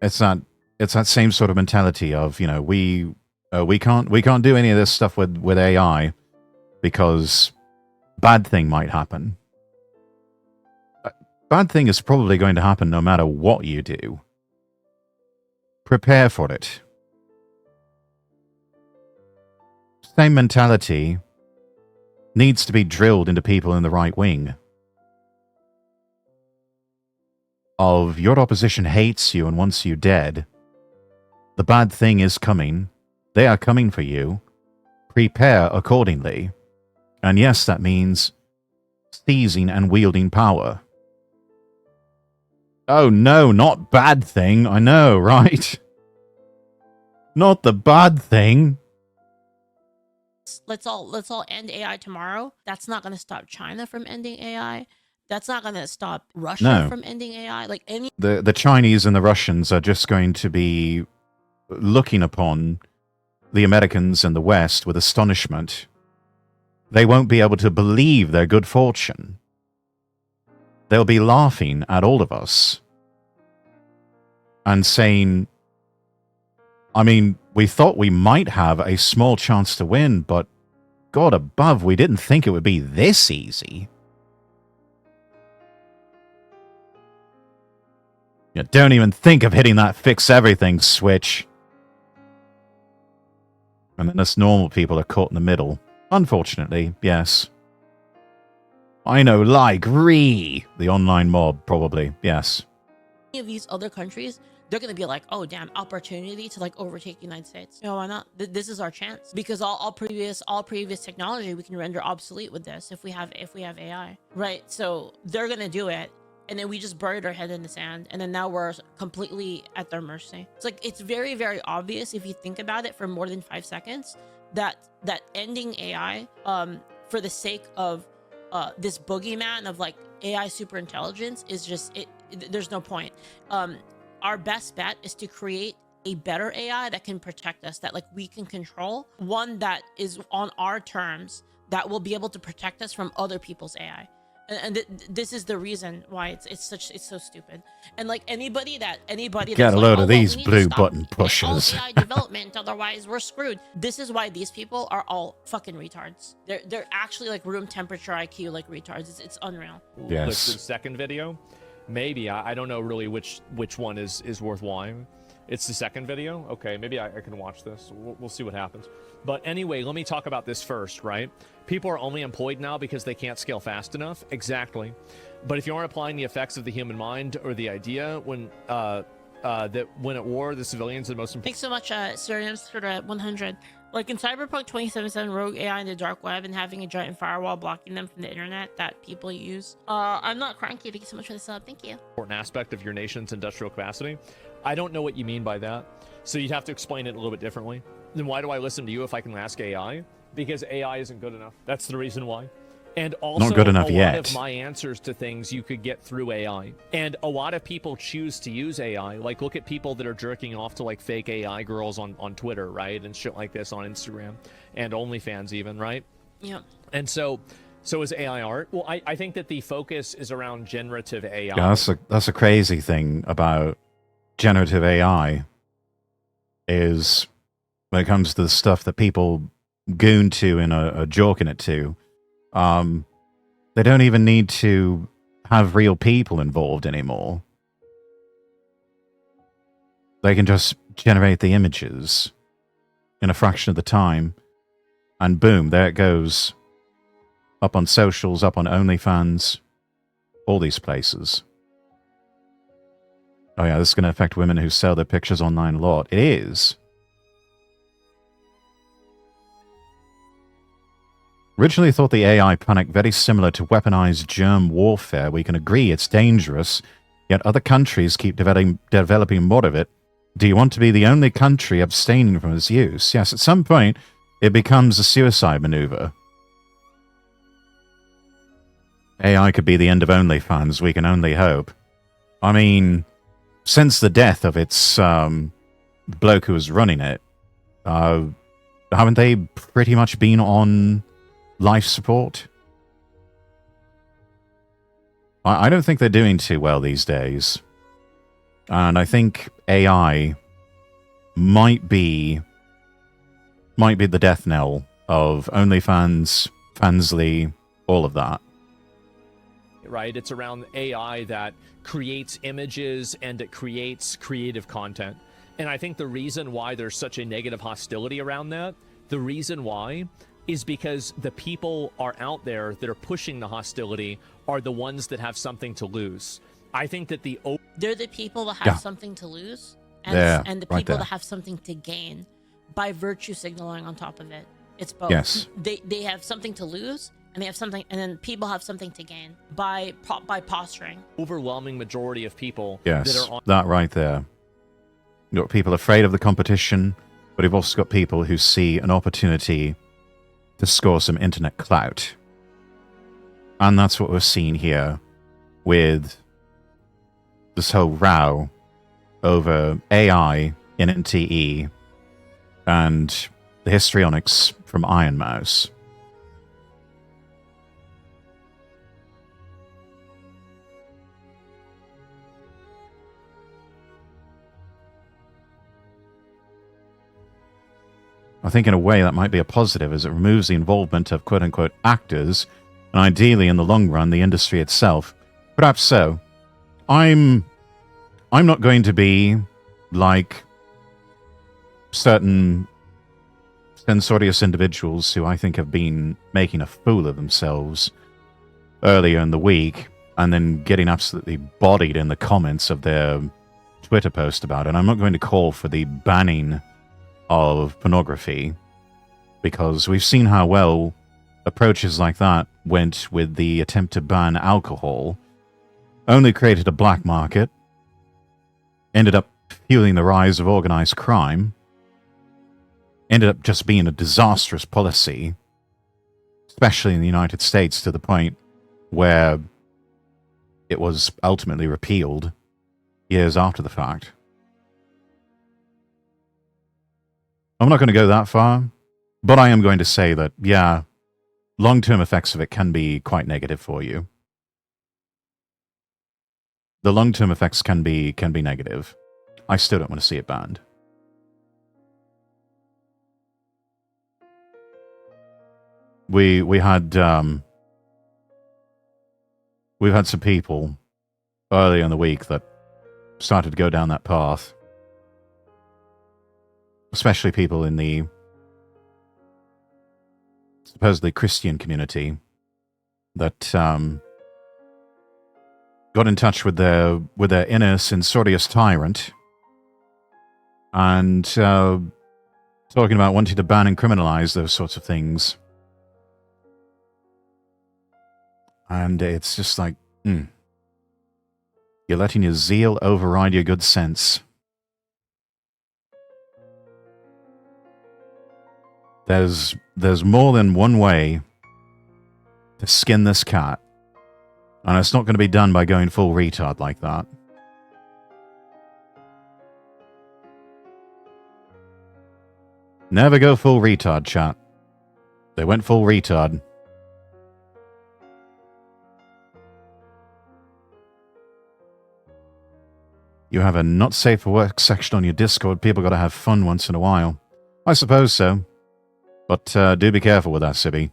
S1: It's that same sort of mentality of, you know, we can't do any of this stuff with AI because bad thing might happen. Bad thing is probably going to happen no matter what you do. Prepare for it. Same mentality needs to be drilled into people in the right wing. Of your opposition hates you and wants you dead. The bad thing is coming. They are coming for you. Prepare accordingly. And yes, that means seizing and wielding power. Oh no, not bad thing. I know, right? Not the bad thing.
S2: let's all end AI tomorrow. That's not going to stop China from ending AI. That's not going to stop Russia from ending AI. Like any
S1: the Chinese and the Russians are just going to be looking upon the Americans and the West with astonishment. They won't be able to believe their good fortune. They'll be laughing at all of us and saying, I mean, we thought we might have a small chance to win, but God above, we didn't think it would be this easy. You don't even think of hitting that fix everything switch. And then us normal people are caught in the middle. Unfortunately, yes. I know, like, the online mob, probably, yes.
S2: of these other countries, they're going to be like, oh, damn, opportunity to, like, overtake the United States. No, why not? This is our chance. Because all previous technology we can render obsolete with this if we have AI. Right? So they're going to do it. And then we just buried our head in the sand. And then now we're completely at their mercy. It's like, it's very, very obvious if you think about it for more than 5 seconds that ending AI for the sake of this boogeyman of like AI superintelligence is just there's no point. Our best bet is to create a better AI that can protect us, that like we can control, one that is on our terms, that will be able to protect us from other people's AI. And this is the reason why it's so stupid. And like anybody
S1: Get
S2: that's
S1: a load
S2: like,
S1: of these blue button pushers.
S2: AI development, otherwise we're screwed. This is why these people are all fucking retards. They're actually like room temperature IQ like retards. It's unreal.
S1: Yes.
S3: The second video, maybe I don't know really which one is worthwhile. It's the second video. Okay, maybe I can watch this. We'll see what happens. But anyway, let me talk about this first, right? People are only employed now because they can't scale fast enough. Exactly. But if you aren't applying the effects of the human mind or the idea when that when at war, the civilians are the most important.
S2: Thanks so much, Sirius, for the 100. Like in Cyberpunk 2077, rogue AI in the dark web and having a giant firewall blocking them from the internet that people use. I'm not cranky. Thank you so much for the sub. Thank you.
S3: Important aspect of your nation's industrial capacity. I don't know what you mean by that. So you'd have to explain it a little bit differently. Then why do I listen to you if I can ask AI? Because AI isn't good enough. That's the reason why. And also,
S1: not good enough
S3: a
S1: yet.
S3: lot of my answers to things you could get through AI. And a lot of people choose to use AI. Like, look at people that are jerking off to, like, fake AI girls on Twitter, right? And shit like this on Instagram. And OnlyFans even, right?
S2: Yeah.
S3: And so is AI art. Well, I think that the focus is around generative AI.
S1: Yeah, that's a crazy thing about generative AI is when it comes to the stuff that people goon to and are joking it to, they don't even need to have real people involved anymore. They can just generate the images in a fraction of the time, and boom, there it goes. Up on socials, up on OnlyFans, all these places. Oh yeah, this is going to affect women who sell their pictures online a lot. It is. Originally thought the AI panic very similar to weaponized germ warfare. We can agree it's dangerous, yet other countries keep developing more of it. Do you want to be the only country abstaining from its use? Yes, at some point, it becomes a suicide maneuver. AI could be the end of OnlyFans, we can only hope. I mean, since the death of its bloke who was running it, haven't they pretty much been on life support? I don't think they're doing too well these days. And I think AI might be the death knell of OnlyFans, Fansly, all of that.
S3: Right? It's around AI that creates images and it creates creative content. And I think the reason why there's such a negative hostility around that, the reason why is because the people are out there that are pushing the hostility are the ones that have something to lose. I think that
S2: they're the people that have something to lose, and the people that have something to gain by virtue signaling on top of it. It's both.
S1: Yes.
S2: They have something to lose, and they have something, and then people have something to gain by posturing.
S3: Overwhelming majority of people
S1: yes,
S3: that are on
S1: that right there. You've got people afraid of the competition, but you've also got people who see an opportunity to score some internet clout. And that's what we're seeing here with this whole row over AI in NTE and the histrionics from Iron Mouse. I think in a way that might be a positive, as it removes the involvement of quote-unquote actors, and ideally in the long run the industry itself. Perhaps so. I'm not going to be like certain censorious individuals who I think have been making a fool of themselves earlier in the week and then getting absolutely bodied in the comments of their Twitter post about it. I'm not going to call for the banning of pornography, because we've seen how well approaches like that went with the attempt to ban alcohol. Only created a black market, ended up fueling the rise of organized crime, ended up just being a disastrous policy, especially in the United States, to the point where it was ultimately repealed years after the fact. I'm not going to go that far, but I am going to say that, yeah, long-term effects of it can be quite negative for you. The long-term effects can be negative. I still don't want to see it banned. We've had some people early in the week that started to go down that path. Especially people in the supposedly Christian community that got in touch with their inner censorious tyrant and talking about wanting to ban and criminalize those sorts of things. And it's just like, you're letting your zeal override your good sense. There's more than one way to skin this cat, and it's not going to be done by going full retard like that. Never go full retard, chat. They went full retard. You have a not safe for work section on your Discord. People got to have fun once in a while. I suppose so. But do be careful with that, Sibby.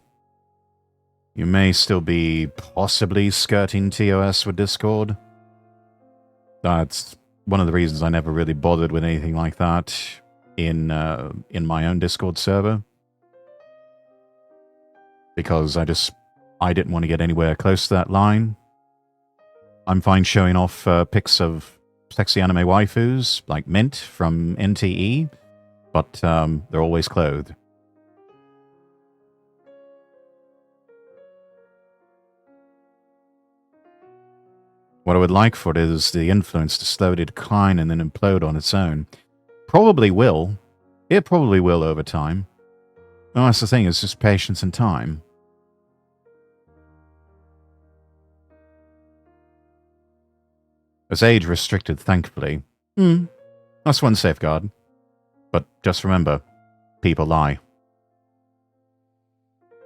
S1: You may still be possibly skirting TOS with Discord. That's one of the reasons I never really bothered with anything like that in my own Discord server. Because I didn't want to get anywhere close to that line. I'm fine showing off pics of sexy anime waifus, like Mint from NTE, but they're always clothed. What I would like for it is the influence to slowly decline and then implode on its own. Probably will. It probably will over time. Well, that's the thing, it's just patience and time. It's age restricted, thankfully. That's one safeguard. But just remember, people lie.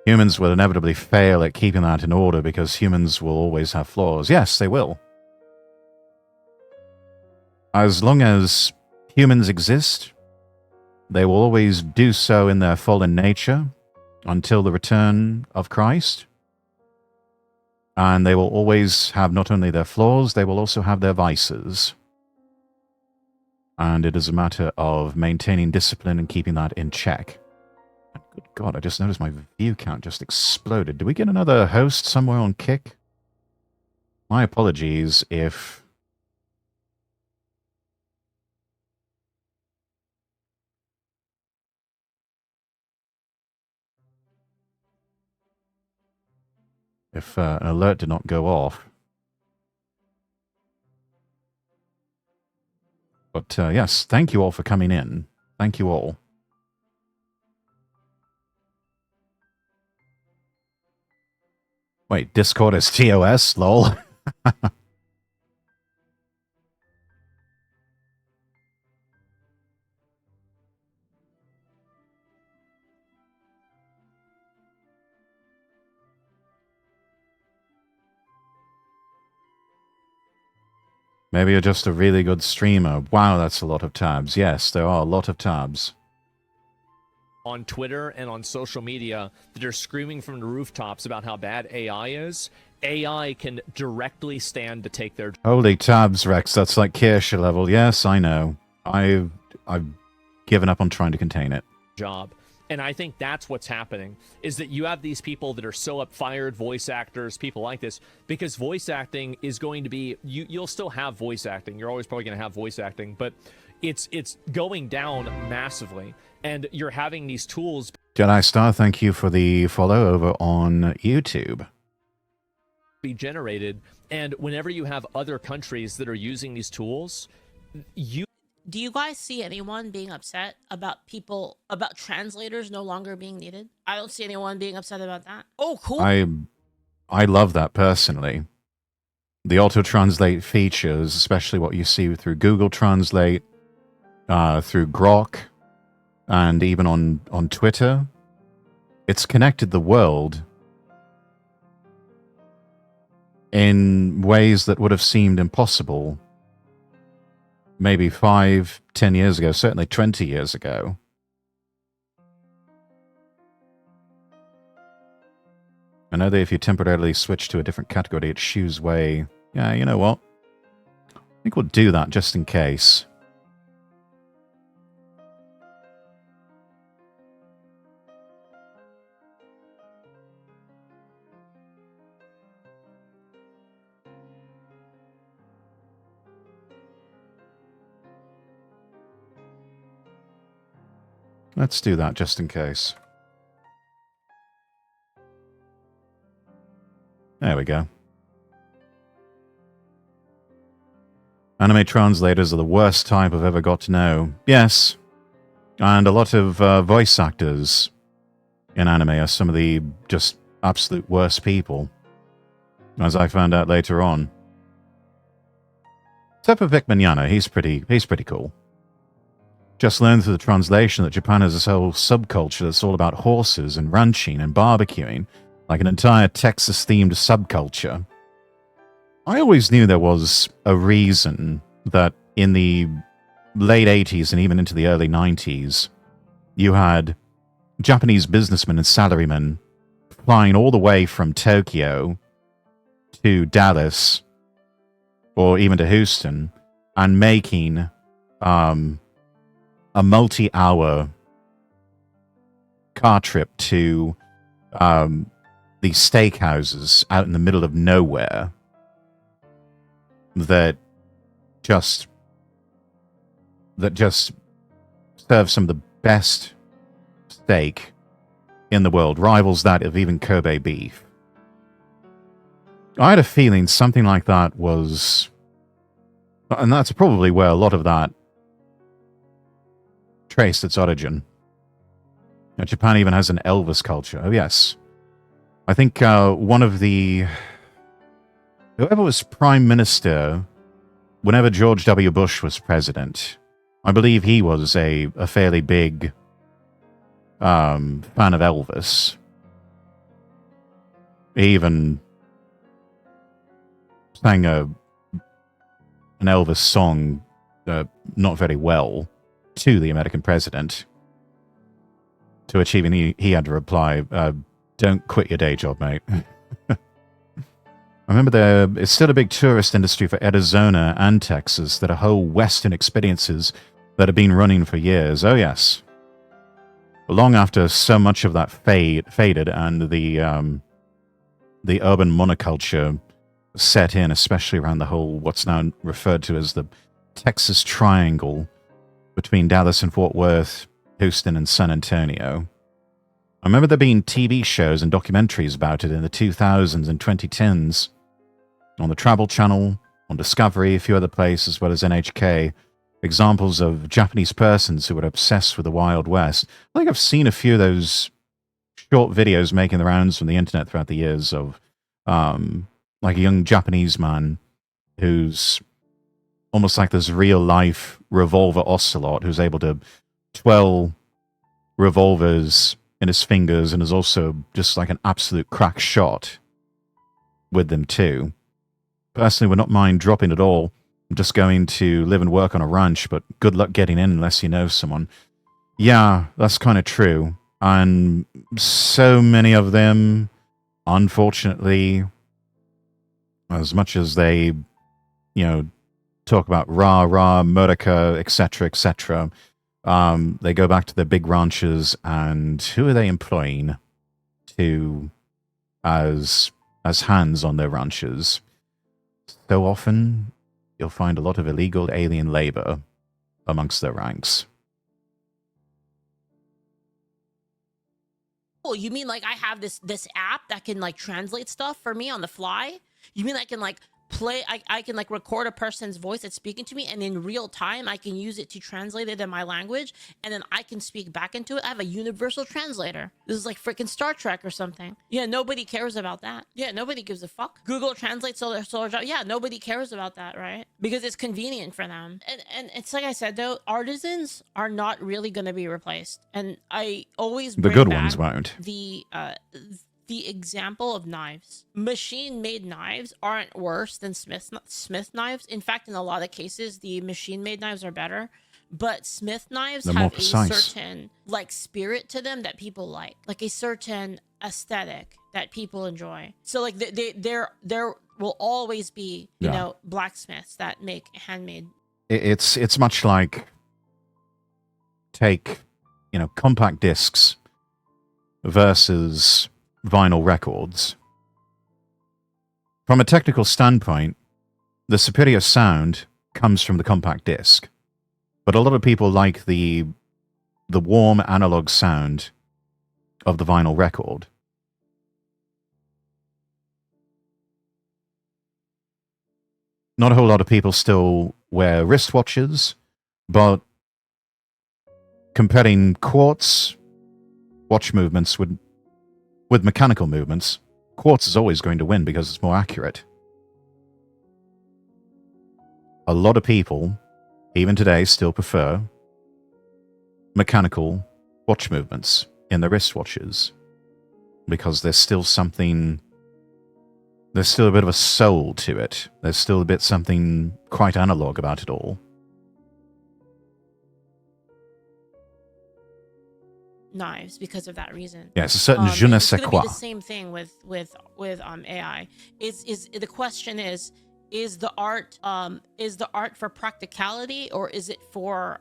S1: Humans will inevitably fail at keeping that in order because humans will always have flaws. Yes, they will. As long as humans exist, they will always do so in their fallen nature until the return of Christ. And they will always have not only their flaws, they will also have their vices. And it is a matter of maintaining discipline and keeping that in check. Good God, I just noticed my view count just exploded. Did we get another host somewhere on Kick? My apologies if... an alert did not go off. But yes, thank you all for coming in. Thank you all. Wait, Discord is TOS? Lol. Maybe you're just a really good streamer. Wow, that's a lot of tabs. Yes, there are a lot of tabs.
S3: On Twitter and on social media that are screaming from the rooftops about how bad AI is. AI can directly stand to take their
S1: Holy tabs, Rex. That's like Kirsche level. Yes, I know. I've given up on trying to contain it.
S3: job. And I think that's what's happening, is that you have these people that are so fired voice actors, people like this, because voice acting is going to be, you'll still have voice acting. You're always probably going to have voice acting, but it's going down massively. And you're having these tools.
S1: Jedi Star, thank you for the follow over on YouTube.
S3: Be generated. And whenever you have other countries that are using these tools,
S2: do you guys see anyone being upset about translators no longer being needed? I don't see anyone being upset about that. Oh, cool.
S1: I love that personally. The auto-translate features, especially what you see through Google Translate, through Grok, and even on Twitter, it's connected the world in ways that would have seemed impossible maybe 5, 10 years ago, certainly 20 years ago. I know that if you temporarily switch to a different category, it shooes way. Yeah, you know what? I think we'll do that just in case. Let's do that just in case. There we go. Anime translators are the worst type I've ever got to know. Yes. And a lot of voice actors in anime are some of the just absolute worst people, as I found out later on. Except for Vic Mignogna, he's pretty cool. Just learned through the translation that Japan has this whole subculture that's all about horses and ranching and barbecuing, like an entire Texas-themed subculture. I always knew there was a reason that in the late 80s and even into the early 90s, you had Japanese businessmen and salarymen flying all the way from Tokyo to Dallas or even to Houston and making a multi-hour car trip to these steakhouses out in the middle of nowhere that just serve some of the best steak in the world, rivals that of even Kobe beef. I had a feeling something like that was, and that's probably where a lot of that traced its origin. Now, Japan even has an Elvis culture. Oh, yes. I think one of whoever was prime minister, whenever George W. Bush was president, I believe he was a fairly big fan of Elvis. He even sang an Elvis song not very well to the American president, to which even he had to reply, don't quit your day job, mate. I remember it's still a big tourist industry for Arizona and Texas that are whole Western experiences that have been running for years. Oh, yes. Long after so much of that faded and the urban monoculture set in, especially around the whole, what's now referred to as the Texas Triangle between Dallas and Fort Worth, Houston and San Antonio. I remember there being TV shows and documentaries about it in the 2000s and 2010s on the Travel Channel, on Discovery, a few other places, as well as NHK, examples of Japanese persons who were obsessed with the Wild West. I think I've seen a few of those short videos making the rounds from the internet throughout the years of like a young Japanese man who's almost like this real life revolver ocelot who's able to twirl revolvers in his fingers and is also just like an absolute crack shot with them too. Personally, would not mind dropping it all. I'm just going to live and work on a ranch, but good luck getting in unless you know someone. Yeah, that's kind of true. And so many of them, unfortunately, as much as they, talk about rah, murder, etc., they go back to their big ranches, and who are they employing to as hands on their ranches? So often, you'll find a lot of illegal alien labor amongst their ranks.
S2: Oh, you mean like I have this app that can like translate stuff for me on the fly? You mean I can like play, I can like record a person's voice that's speaking to me, and in real time I can use it to translate it in my language, and then I can speak back into it. I have a universal translator. This is like freaking Star Trek or something. Yeah, nobody cares about that. Yeah, nobody gives a fuck. Google translates all their solar job. Yeah, nobody cares about that, right? Because it's convenient for them. And it's like I said though, artisans are not really going to be replaced. And I always
S1: The
S2: bring
S1: good
S2: back
S1: ones won't.
S2: the example of knives. Machine-made knives aren't worse than Smith knives. In fact, in a lot of cases, the machine-made knives are better. But Smith knives
S1: They're more
S2: have a
S1: precise.
S2: certain like spirit to them that people like a certain aesthetic that people enjoy. So like there will always be blacksmiths that make handmade.
S1: It's much like take compact discs versus vinyl records. From a technical standpoint, the superior sound comes from the compact disc, but a lot of people like the warm analog sound of the vinyl record. Not a whole lot of people still wear wristwatches, but comparing quartz watch movements with mechanical movements, quartz is always going to win because it's more accurate. A lot of people, even today, still prefer mechanical watch movements in their wristwatches because there's still a bit of a soul to it. There's still a bit something quite analog about it all.
S2: Knives because of that reason.
S1: Yeah, it's a certain je ne sais quoi.
S2: It's going to be the same thing with AI. Is the question is the art for practicality, or is it for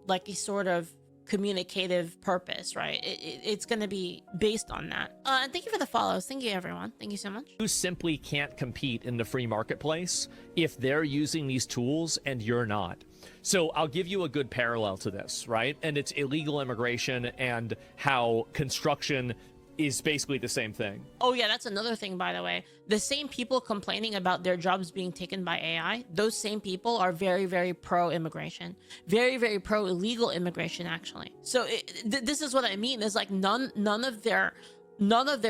S2: like a sort of communicative purpose, right? It's going to be based on that. And thank you for the follows. Thank you, everyone. Thank you so much.
S3: You simply can't compete in the free marketplace if they're using these tools and you're not. So I'll give you a good parallel to this, right? And it's illegal immigration and how construction is basically the same thing.
S2: Oh yeah, that's another thing, by the way. The same people complaining about their jobs being taken by AI, those same people are very, very pro-immigration. Very, very pro-illegal immigration, actually. So this is what I mean, is like none of their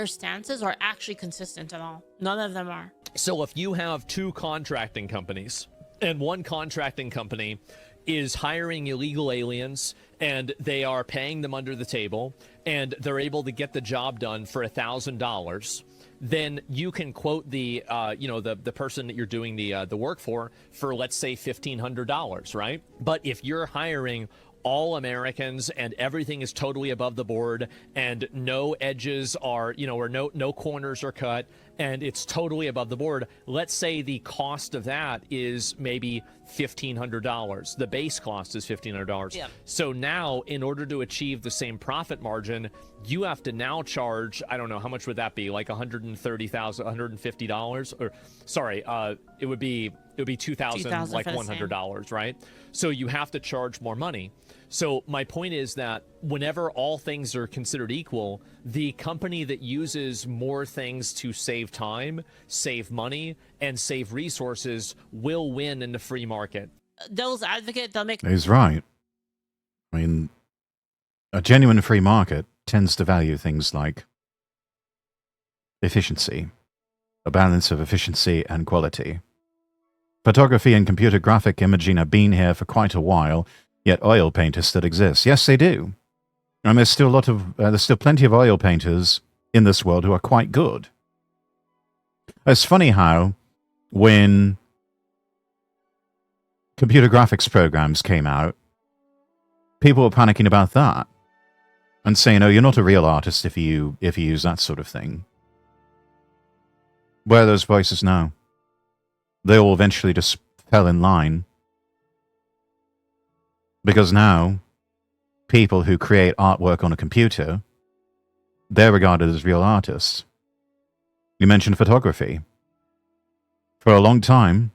S2: stances are actually consistent at all. None of them are.
S3: So if you have two contracting companies, and one contracting company is hiring illegal aliens and they are paying them under the table and they're able to get the job done for $1,000, then you can quote the person that you're doing the work for let's say $1,500, right? But if you're hiring all Americans and everything is totally above the board and no edges are, or no corners are cut and it's totally above the board, let's say the cost of that is maybe $1,500. The base cost is $1,500.
S2: Yeah.
S3: So now, in order to achieve the same profit margin, you have to now charge, I don't know, how much would that be? Like $150, or sorry, it would be $2,000, like $100, right? So you have to charge more money. So my point is that whenever all things are considered equal, the company that uses more things to save time, save money, and save resources will win in the free market.
S2: Devil's advocate, they'll make...
S1: He's right. I mean, a genuine free market tends to value things like efficiency a balance of efficiency and quality. Photography and computer graphic imaging have been here for quite a while, yet oil painters still exist. Yes, they do. And there's still plenty of oil painters in this world who are quite good. It's funny how when computer graphics programs came out, people were panicking about that and saying, "Oh, you're not a real artist if you use that sort of thing." Where are those voices now? They all eventually just fell in line. Because now, people who create artwork on a computer, they're regarded as real artists. You mentioned photography. For a long time,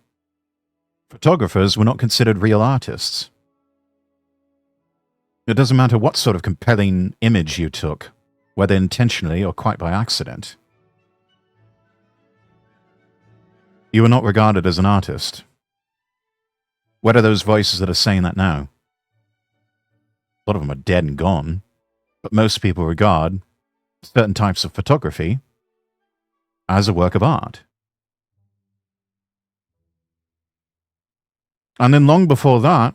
S1: photographers were not considered real artists. It doesn't matter what sort of compelling image you took, whether intentionally or quite by accident. You were not regarded as an artist. What are those voices that are saying that now? A lot of them are dead and gone, but most people regard certain types of photography as a work of art. And then long before that,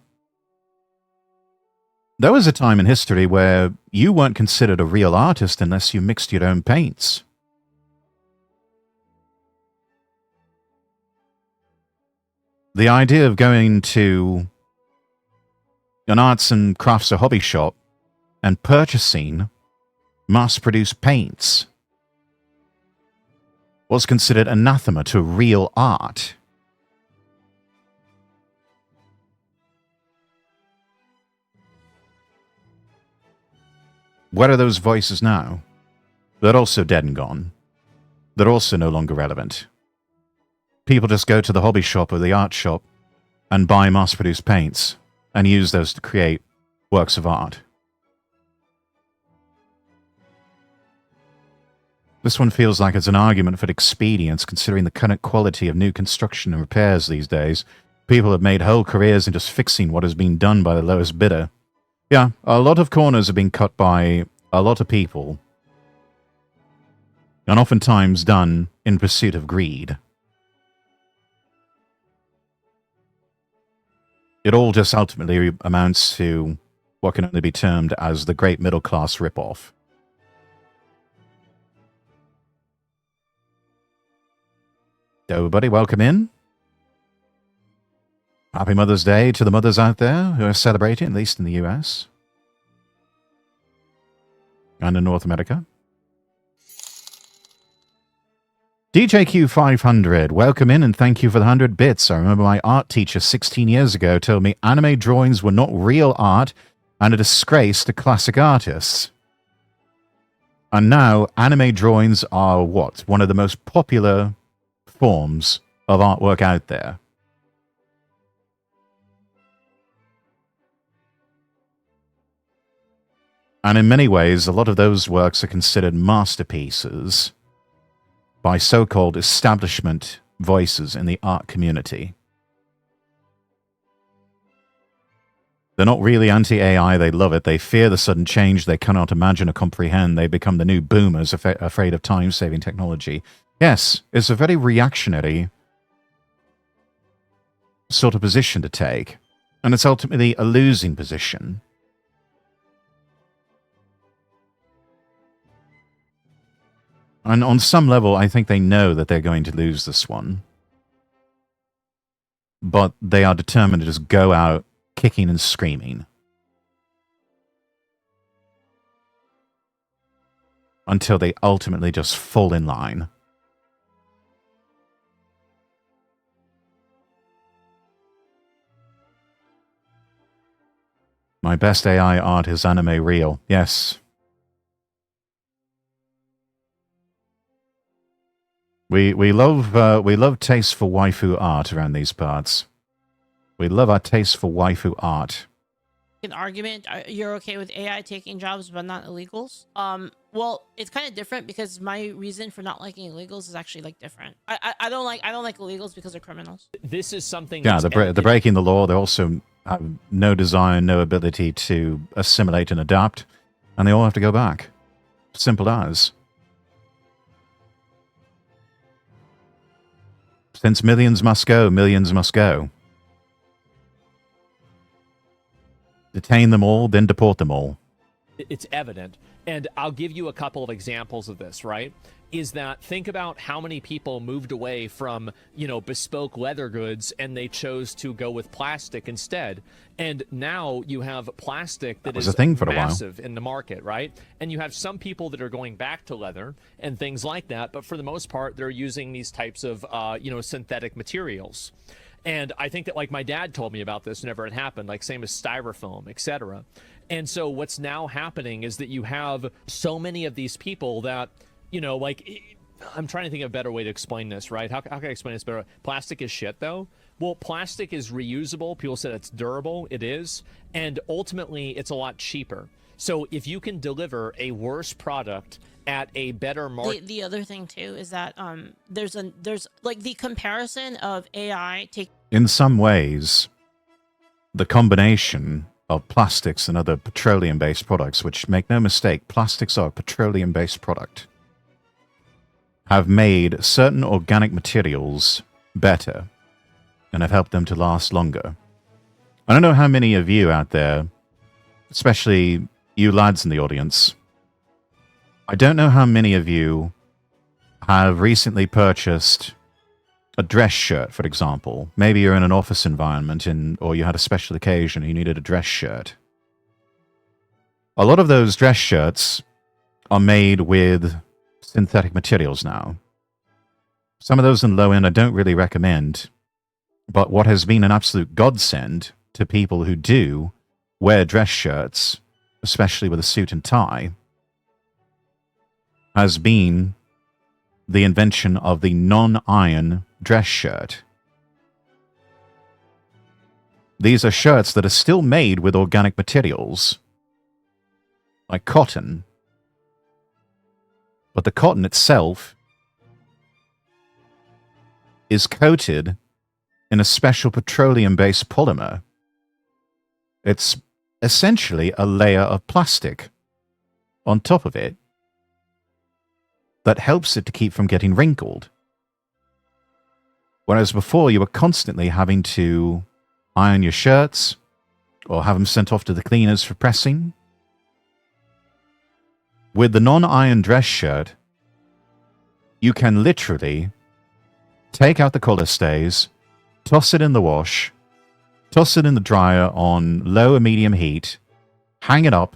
S1: there was a time in history where you weren't considered a real artist unless you mixed your own paints. The idea of going to an arts and crafts or hobby shop and purchasing mass-produced paints was considered anathema to real art. Where are those voices now? They're also dead and gone. They're also no longer relevant. People just go to the hobby shop or the art shop and buy mass-produced paints and use those to create works of art. This one feels like it's an argument for expedience, considering the current quality of new construction and repairs these days. People have made whole careers in just fixing what has been done by the lowest bidder. Yeah, a lot of corners have been cut by a lot of people, and oftentimes done in pursuit of greed. It all just ultimately amounts to what can only be termed as the great middle class ripoff. Everybody, welcome in. Happy Mother's Day to the mothers out there who are celebrating, at least in the US and in North America. DJQ500, welcome in and thank you for the 100 bits. I remember my art teacher 16 years ago told me anime drawings were not real art and a disgrace to classic artists. And now anime drawings are what? One of the most popular forms of artwork out there. And in many ways, a lot of those works are considered masterpieces by so-called establishment voices in the art community. They're not really anti-AI, they love it. They fear the sudden change they cannot imagine or comprehend. They become the new boomers afraid of time-saving technology. Yes, it's a very reactionary sort of position to take. And it's ultimately a losing position. And on some level, I think they know that they're going to lose this one. But they are determined to just go out kicking and screaming. Until they ultimately just fall in line. My best AI art is anime real. Yes. We love taste for waifu art around these parts. We love our taste for waifu art.
S2: An argument, you're okay with AI taking jobs but not illegals? Well, it's kind of different because my reason for not liking illegals is actually like different. I don't like illegals because they're criminals.
S3: This is something.
S1: Yeah, they're breaking the law. They also have no desire, no ability to assimilate and adapt, and they all have to go back. Simple as. Since millions must go, millions must go. Detain them all, then deport them all.
S3: It's evident. And I'll give you a couple of examples of this, right? Is that think about how many people moved away from, bespoke leather goods and they chose to go with plastic instead. And now you have plastic that
S1: was
S3: is
S1: a thing for a while.
S3: massive in the market, right? And you have some people that are going back to leather and things like that. But for the most part, they're using these types of, synthetic materials. And I think that, like, my dad told me about this whenever it happened, like same as styrofoam, etc. And so what's now happening is that you have so many of these people that, I'm trying to think of a better way to explain this, right? How can I explain this better? Plastic is shit, though. Well, plastic is reusable. People said it's durable. It is. And ultimately, it's a lot cheaper. So if you can deliver a worse product at a better market.
S2: The other thing too is that there's like the comparison of AI take.
S1: In some ways, the combination of plastics and other petroleum-based products, which, make no mistake, plastics are a petroleum-based product, have made certain organic materials better and have helped them to last longer. I don't know how many of you out there, especially you lads in the audience, I don't know how many of you have recently purchased a dress shirt, for example. Maybe you're in an office environment or you had a special occasion and you needed a dress shirt. A lot of those dress shirts are made with synthetic materials now. Some of those in low end I don't really recommend, but what has been an absolute godsend to people who do wear dress shirts, especially with a suit and tie, has been the invention of the non-iron dress shirt. These are shirts that are still made with organic materials, like cotton, but the cotton itself is coated in a special petroleum-based polymer. It's essentially a layer of plastic on top of it that helps it to keep from getting wrinkled. Whereas before, you were constantly having to iron your shirts or have them sent off to the cleaners for pressing. With the non-iron dress shirt, you can literally take out the collar stays, toss it in the wash, toss it in the dryer on low or medium heat, hang it up,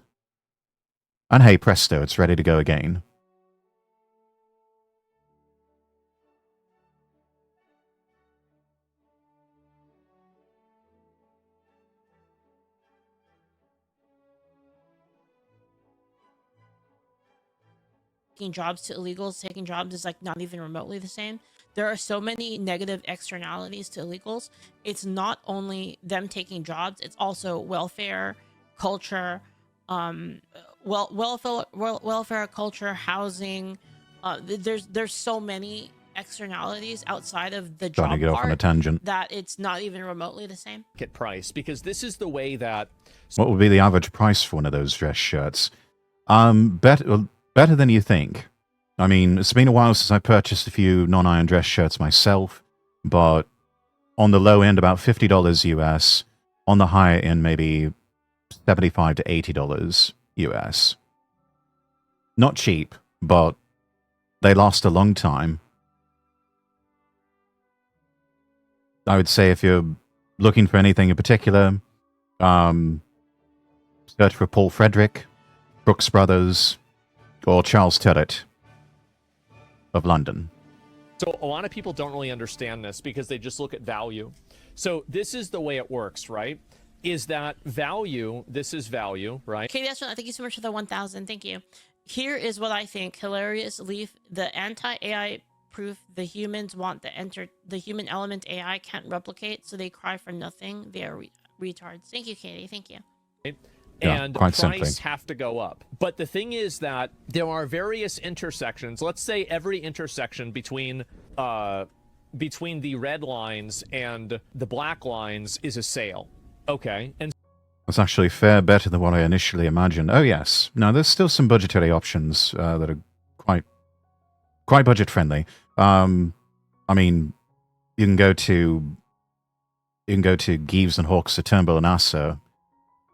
S1: and hey presto, it's ready to go again.
S2: Taking jobs to illegals, taking jobs is like not even remotely the same. There are so many negative externalities to illegals. It's not only them taking jobs, it's also welfare, culture, welfare, culture, housing. There's so many externalities outside of the job
S1: Trying to get off on a
S2: part
S1: tangent.
S2: that it's not even remotely the same.
S3: Market price, because this is the way that
S1: What would be the average price for one of those dress shirts? Better than you think. I mean, it's been a while since I purchased a few non-iron dress shirts myself, but on the low end, about $50 US. On the higher end, maybe $75 to $80 US. Not cheap, but they last a long time. I would say if you're looking for anything in particular, search for Paul Frederick, Brooks Brothers, or Charles Turrett of London.
S3: So a lot of people don't really understand this because they just look at value. So this is the way it works, right? Is that value, this is value, right?
S2: Okay, that's thank you so much for the 1,000. Thank you. Here is what I think. Hilarious Leaf, the anti-AI proof the humans want the human element AI can't replicate, so they cry for nothing. They are retards. Thank you, Katie. Thank you.
S1: Yeah,
S3: And
S1: quite
S3: price
S1: simply.
S3: have to go up. But the thing is that there are various intersections. Let's say every intersection between the red lines and the black lines is a sale. Okay. And
S1: That's actually fair better than what I initially imagined. Oh yes. No, there's still some budgetary options that are quite budget friendly. I mean, you can go to Gives and Hawks or Turnbull and Asser,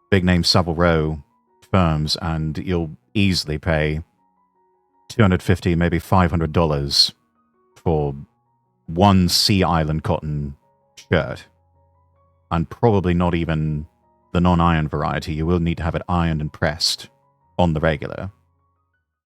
S1: big name Savile Row firms, and you'll easily pay $250, maybe $500 for one Sea Island cotton shirt, and probably not even the non-iron variety. You will need to have it ironed and pressed on the regular.